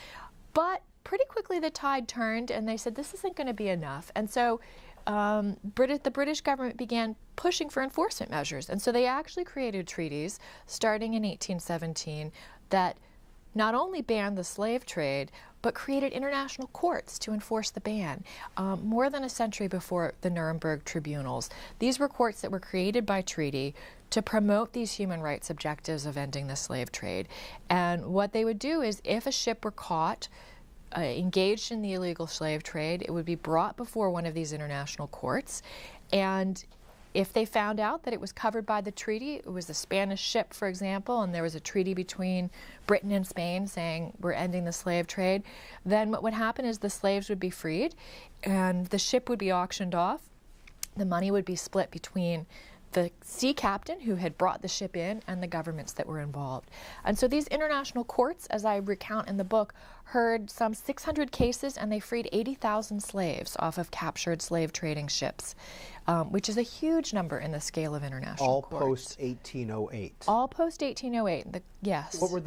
But pretty quickly the tide turned, and they said this isn't going to be enough. And so the British government began pushing for enforcement measures. And so they actually created treaties starting in 1817 that not only banned the slave trade, but created international courts to enforce the ban. More than a century before the Nuremberg tribunals, these were courts that were created by treaty to promote these human rights objectives of ending the slave trade. And what they would do is, if a ship were caught engaged in the illegal slave trade, it would be brought before one of these international courts, and if they found out that it was covered by the treaty, it was a Spanish ship, for example, and there was a treaty between Britain and Spain saying we're ending the slave trade, then what would happen is the slaves would be freed and the ship would be auctioned off. The money would be split between the sea captain who had brought the ship in and the governments that were involved. And so these international courts, as I recount in the book, heard some 600 cases, and they freed 80,000 slaves off of captured slave trading ships, which is a huge number in the scale of international courts. All post-1808. All post-1808, yes. What was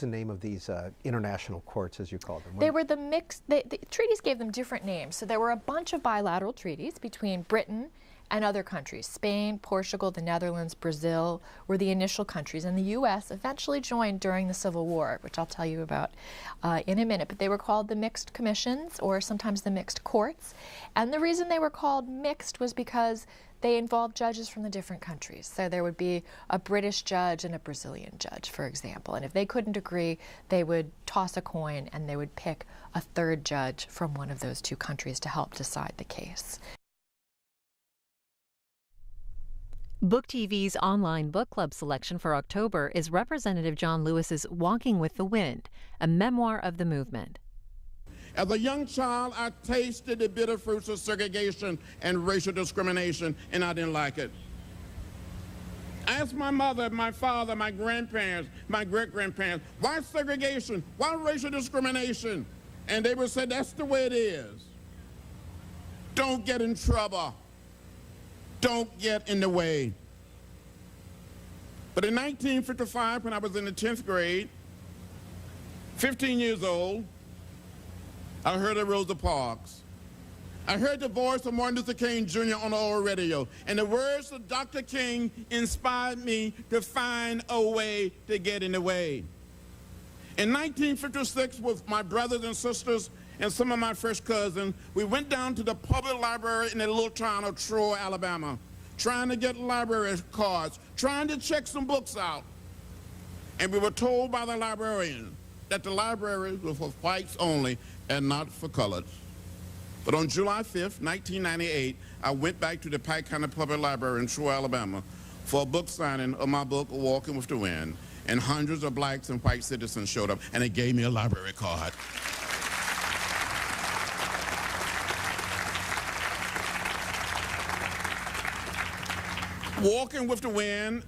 the name of these international courts, as you called them? They were the treaties gave them different names. So there were a bunch of bilateral treaties between Britain and other countries. Spain, Portugal, the Netherlands, Brazil were the initial countries, and the U.S. eventually joined during the Civil War, which I'll tell you about in a minute. But they were called the mixed commissions, or sometimes the mixed courts. And the reason they were called mixed was because they involved judges from the different countries. So there would be a British judge and a Brazilian judge, for example. And if they couldn't agree, they would toss a coin and they would pick a third judge from one of those two countries to help decide the case. Book TV's online book club selection for October is Representative John Lewis's Walking with the Wind, a memoir of the movement. As a young child, I tasted the bitter fruits of segregation and racial discrimination, and I didn't like it. I asked my mother, my father, my grandparents, my great-grandparents, why segregation? Why racial discrimination? And they would say, that's the way it is. Don't get in trouble. Don't get in the way. But in 1955, when I was in the 10th grade, 15 years old, I heard of Rosa Parks. I heard the voice of Martin Luther King Jr. on the old radio, and the words of Dr. King inspired me to find a way to get in the way. In 1956, with my brothers and sisters and some of my first cousins, we went down to the public library in the little town of Troy, Alabama, trying to get library cards, trying to check some books out. And we were told by the librarian that the library was for whites only and not for coloreds. But on July 5th, 1998, I went back to the Pike County Public Library in Troy, Alabama, for a book signing of my book, Walking with the Wind, and hundreds of blacks and white citizens showed up, and they gave me a library card. Walking with the Wind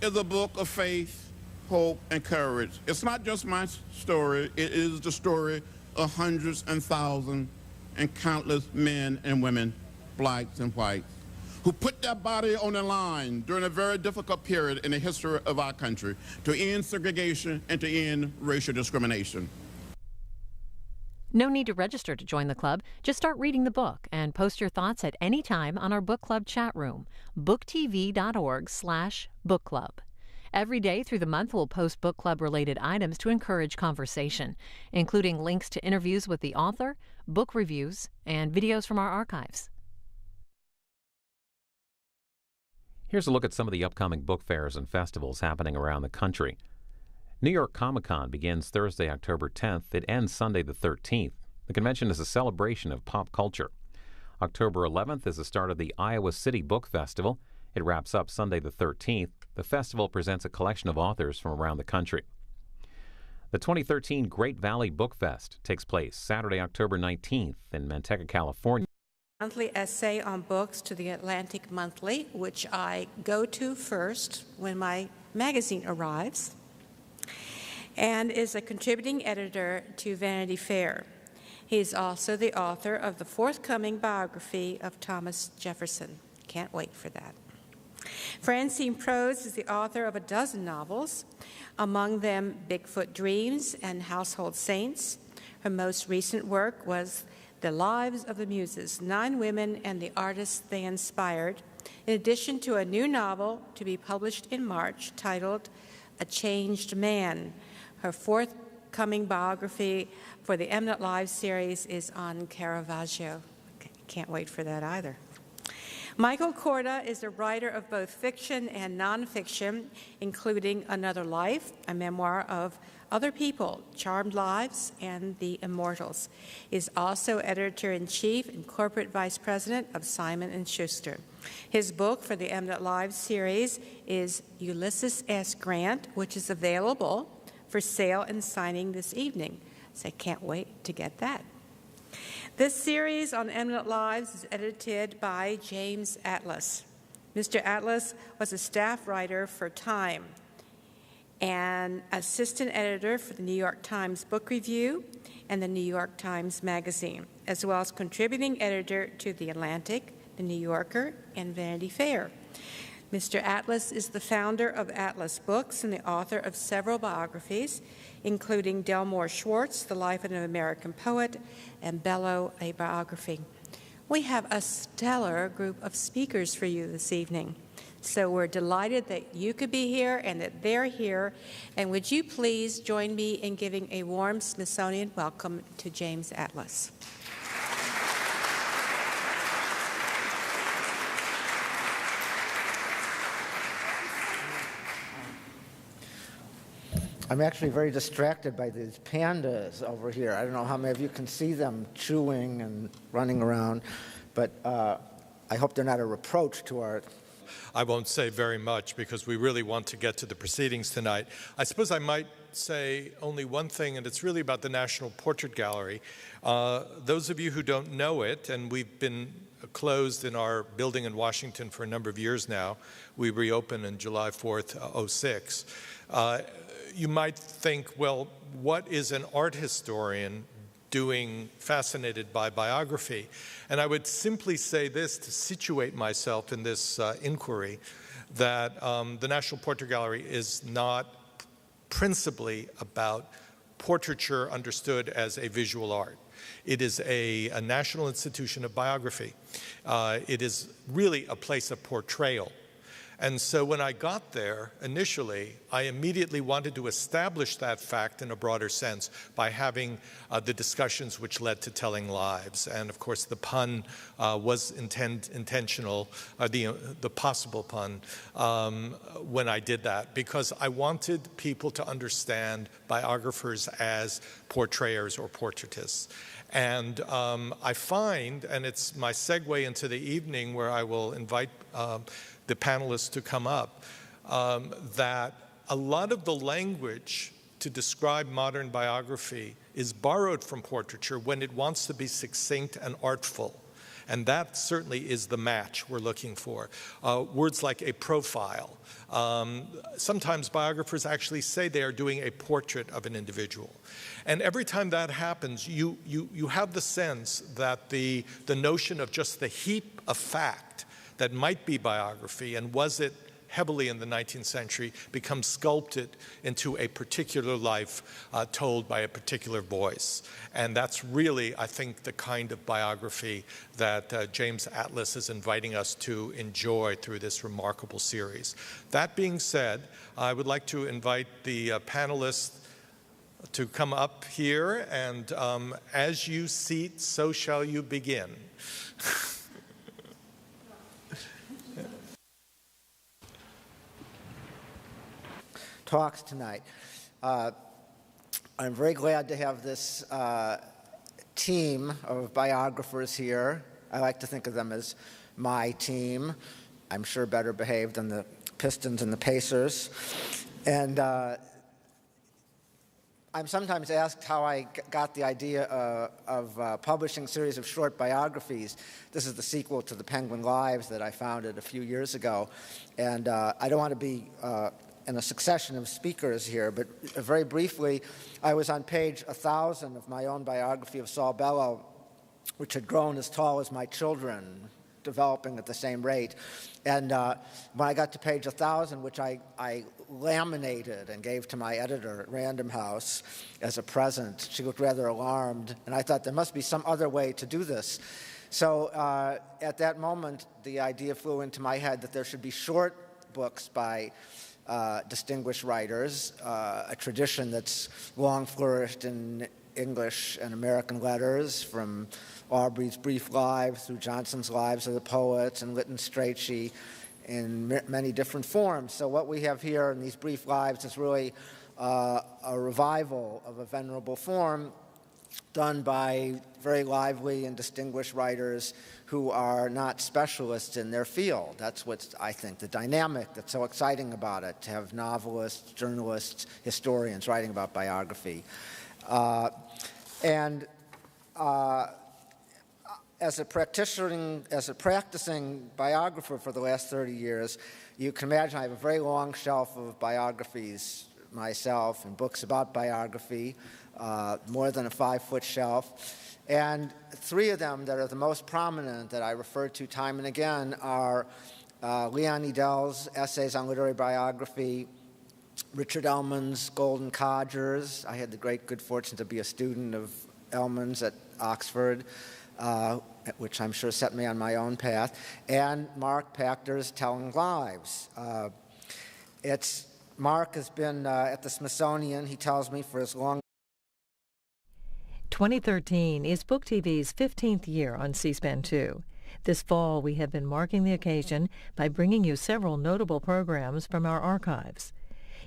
is a book of faith, hope, and courage. It's not just my story, it is the story of hundreds and thousands and countless men and women, blacks and whites, who put their body on the line during a very difficult period in the history of our country to end segregation and to end racial discrimination. No need to register to join the club. Just start reading the book and post your thoughts at any time on our book club chat room, booktv.org/book club. Every day through the month, we'll post book club-related items to encourage conversation, including links to interviews with the author, book reviews, and videos from our archives. Here's a look at some of the upcoming book fairs and festivals happening around the country. New York Comic-Con begins Thursday, October 10th. It ends Sunday the 13th. The convention is a celebration of pop culture. October 11th is the start of the Iowa City Book Festival. It wraps up Sunday the 13th. The festival presents a collection of authors from around the country. The 2013 Great Valley Book Fest takes place Saturday, October 19th in Manteca, California. Monthly essay on books to the Atlantic Monthly, which I go to first when my magazine arrives, and is a contributing editor to Vanity Fair. He is also the author of the forthcoming biography of Thomas Jefferson. Can't wait for that. Francine Prose is the author of a dozen novels, among them Bigfoot Dreams and Household Saints. Her most recent work was The Lives of the Muses, 9 Women and the Artists They Inspired, in addition to a new novel to be published in March titled A Changed Man. Her forthcoming biography for the Eminent Lives series is on Caravaggio. Can't wait for that either. Michael Korda is a writer of both fiction and nonfiction, including Another Life, a memoir of other people, Charmed Lives, and The Immortals. He is also editor-in-chief and corporate vice president of Simon & Schuster. His book for the Eminent Lives series is Ulysses S. Grant, which is available for sale and signing this evening. So I can't wait to get that. This series on Eminent Lives is edited by James Atlas. Mr. Atlas was a staff writer for Time and assistant editor for the New York Times Book Review and the New York Times Magazine, as well as contributing editor to The Atlantic, The New Yorker, and Vanity Fair. Mr. Atlas is the founder of Atlas Books and the author of several biographies, including Delmore Schwartz, The Life of an American Poet, and Bellow, a Biography. We have a stellar group of speakers for you this evening. So we're delighted that you could be here and that they're here. And would you please join me in giving a warm Smithsonian welcome to James Atlas. I'm actually very distracted by these pandas over here. I don't know how many of you can see them chewing and running around, but I hope they're not a reproach to our... I won't say very much because we really want to get to the proceedings tonight. I suppose I might say only one thing, and it's really about the National Portrait Gallery. Those of you who don't know it, and we've been closed in our building in Washington for a number of years now. We reopened on July 4th, 06. You might think, well, what is an art historian doing fascinated by biography? And I would simply say this to situate myself in this inquiry, that the National Portrait Gallery is not principally about portraiture understood as a visual art. It is a national institution of biography. It is really a place of portrayal. And so when I got there initially, I immediately wanted to establish that fact in a broader sense by having the discussions which led to telling lives. And of course, the pun was intentional, the possible pun, when I did that, because I wanted people to understand biographers as portrayers or portraitists. And I find, and it's my segue into the evening where I will invite the panelists to come up, that a lot of the language to describe modern biography is borrowed from portraiture when it wants to be succinct and artful. And that certainly is the match we're looking for. Words like a profile. Sometimes biographers actually say they are doing a portrait of an individual. And every time that happens, you have the sense that the notion of just the heap of fact that might be biography, and was it heavily in the 19th century, becomes sculpted into a particular life told by a particular voice. And that's really, I think, the kind of biography that James Atlas is inviting us to enjoy through this remarkable series. That being said, I would like to invite the panelists to come up here, and as you seat, so shall you begin. Talks tonight. I'm very glad to have this team of biographers here. I like to think of them as my team. I'm sure better behaved than the Pistons and the Pacers. And I'm sometimes asked how I got the idea of publishing a series of short biographies. This is the sequel to the Penguin Lives that I founded a few years ago. And I don't want to be in a succession of speakers here, but very briefly, I was on page 1,000 of my own biography of Saul Bellow, which had grown as tall as my children developing at the same rate. And when I got to page 1,000, which I laminated and gave to my editor at Random House as a present, she looked rather alarmed, and I thought there must be some other way to do this. So at that moment, the idea flew into my head that there should be short books by distinguished writers, a tradition that's long flourished in English and American letters, from Aubrey's brief lives through Johnson's lives of the poets and Lytton Strachey in many different forms. So what we have here in these brief lives is really a revival of a venerable form done by very lively and distinguished writers who are not specialists in their field. That's what's, I think, the dynamic that's so exciting about it, to have novelists, journalists, historians writing about biography. As a practicing biographer for the last 30 years, you can imagine I have a very long shelf of biographies myself and books about biography, more than a 5-foot shelf. And 3 of them that are the most prominent that I refer to time and again are Leon Edell's Essays on Literary Biography, Richard Ellman's Golden Codgers. I had the great good fortune to be a student of Ellman's at Oxford, which I'm sure set me on my own path, and Mark Pachter's Telling Lives. Mark has been at the Smithsonian, he tells me, for as long. 2013 is Book TV's 15th year on C-SPAN 2. This fall, we have been marking the occasion by bringing you several notable programs from our archives.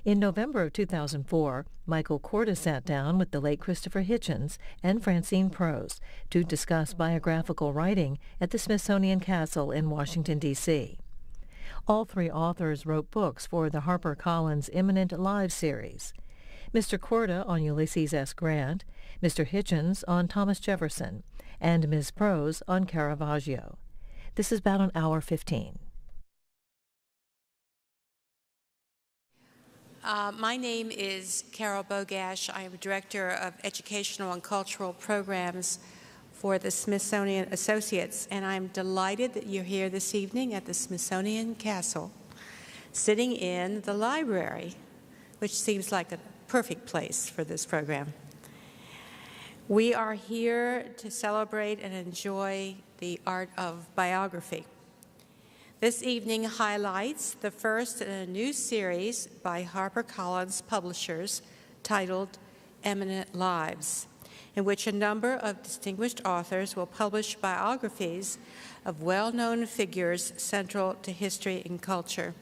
In November of 2004, Michael Korda sat down with the late Christopher Hitchens and Francine Prose to discuss biographical writing at the Smithsonian Castle in Washington, D.C. All 3 authors wrote books for the HarperCollins Imminent Lives series. Mr. Korda on Ulysses S. Grant, Mr. Hitchens on Thomas Jefferson, and Ms. Prose on Caravaggio. This is about an hour 15. My name is Carol Bogash. I am Director of Educational and Cultural Programs for the Smithsonian Associates, and I'm delighted that you're here this evening at the Smithsonian Castle, sitting in the library, which seems like a perfect place for this program. We are here to celebrate and enjoy the art of biography. This evening highlights the first in a new series by HarperCollins publishers titled Eminent Lives, in which a number of distinguished authors will publish biographies of well-known figures central to history and culture.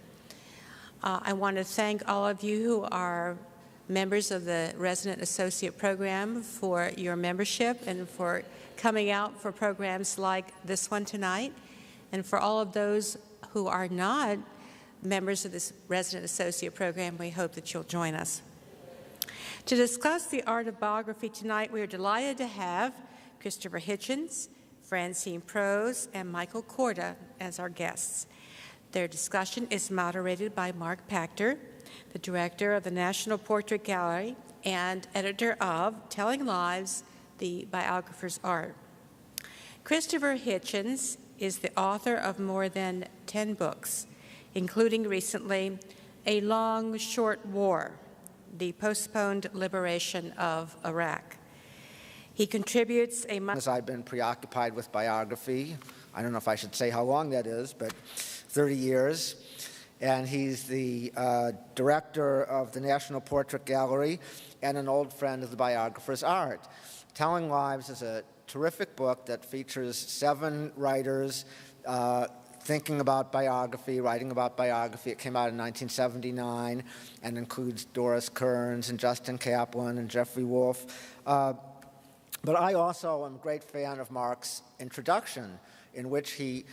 I want to thank all of you who are members of the Resident Associate Program for your membership and for coming out for programs like this one tonight, and for all of those who are not members of this Resident Associate Program, we hope that you'll join us. To discuss the art of biography tonight, we are delighted to have Christopher Hitchens, Francine Prose, and Michael Korda as our guests. Their discussion is moderated by Mark Pachter, the director of the National Portrait Gallery and editor of Telling Lives, The Biographer's Art. Christopher Hitchens is the author of more than 10 books, including recently A Long Short War, The Postponed Liberation of Iraq. He contributes As I've been preoccupied with biography, I don't know if I should say how long that is, but 30 years. And he's the director of the National Portrait Gallery and an old friend of the biographer's art. Telling Lives is a terrific book that features 7 writers thinking about biography, writing about biography. It came out in 1979 and includes Doris Kearns and Justin Kaplan and Jeffrey Wolfe. But I also am a great fan of Mark's introduction, in which he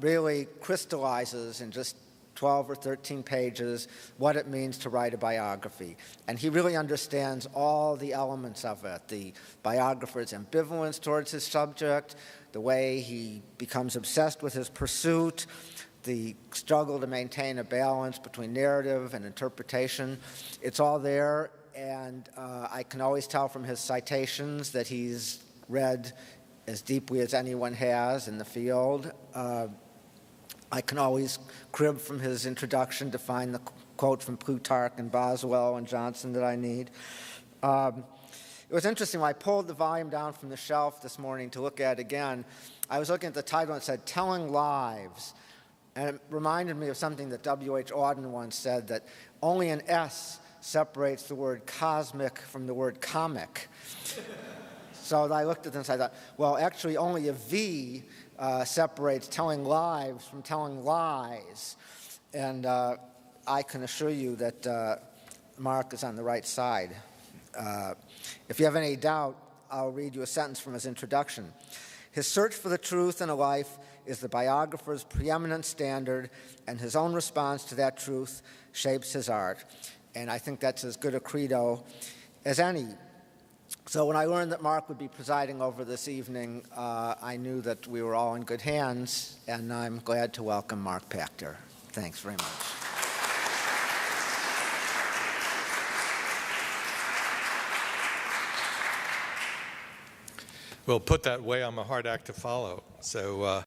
really crystallizes in just 12 or 13 pages what it means to write a biography. And he really understands all the elements of it, the biographer's ambivalence towards his subject, the way he becomes obsessed with his pursuit, the struggle to maintain a balance between narrative and interpretation. It's all there, and I can always tell from his citations that he's read as deeply as anyone has in the field, I can always crib from his introduction to find the quote from Plutarch and Boswell and Johnson that I need. It was interesting, when I pulled the volume down from the shelf this morning to look at it again, I was looking at the title and it said, Telling Lives. And it reminded me of something that W.H. Auden once said, that only an S separates the word cosmic from the word comic. So I looked at this and I thought, well, actually only a V separates telling lives from telling lies. And I can assure you that Mark is on the right side. If you have any doubt, I'll read you a sentence from his introduction. His search for the truth in a life is the biographer's preeminent standard, and his own response to that truth shapes his art. And I think that's as good a credo as any. So when I learned that Mark would be presiding over this evening, I knew that we were all in good hands, and I'm glad to welcome Mark Pachter. Thanks very much. Well, put that way, I'm a hard act to follow. So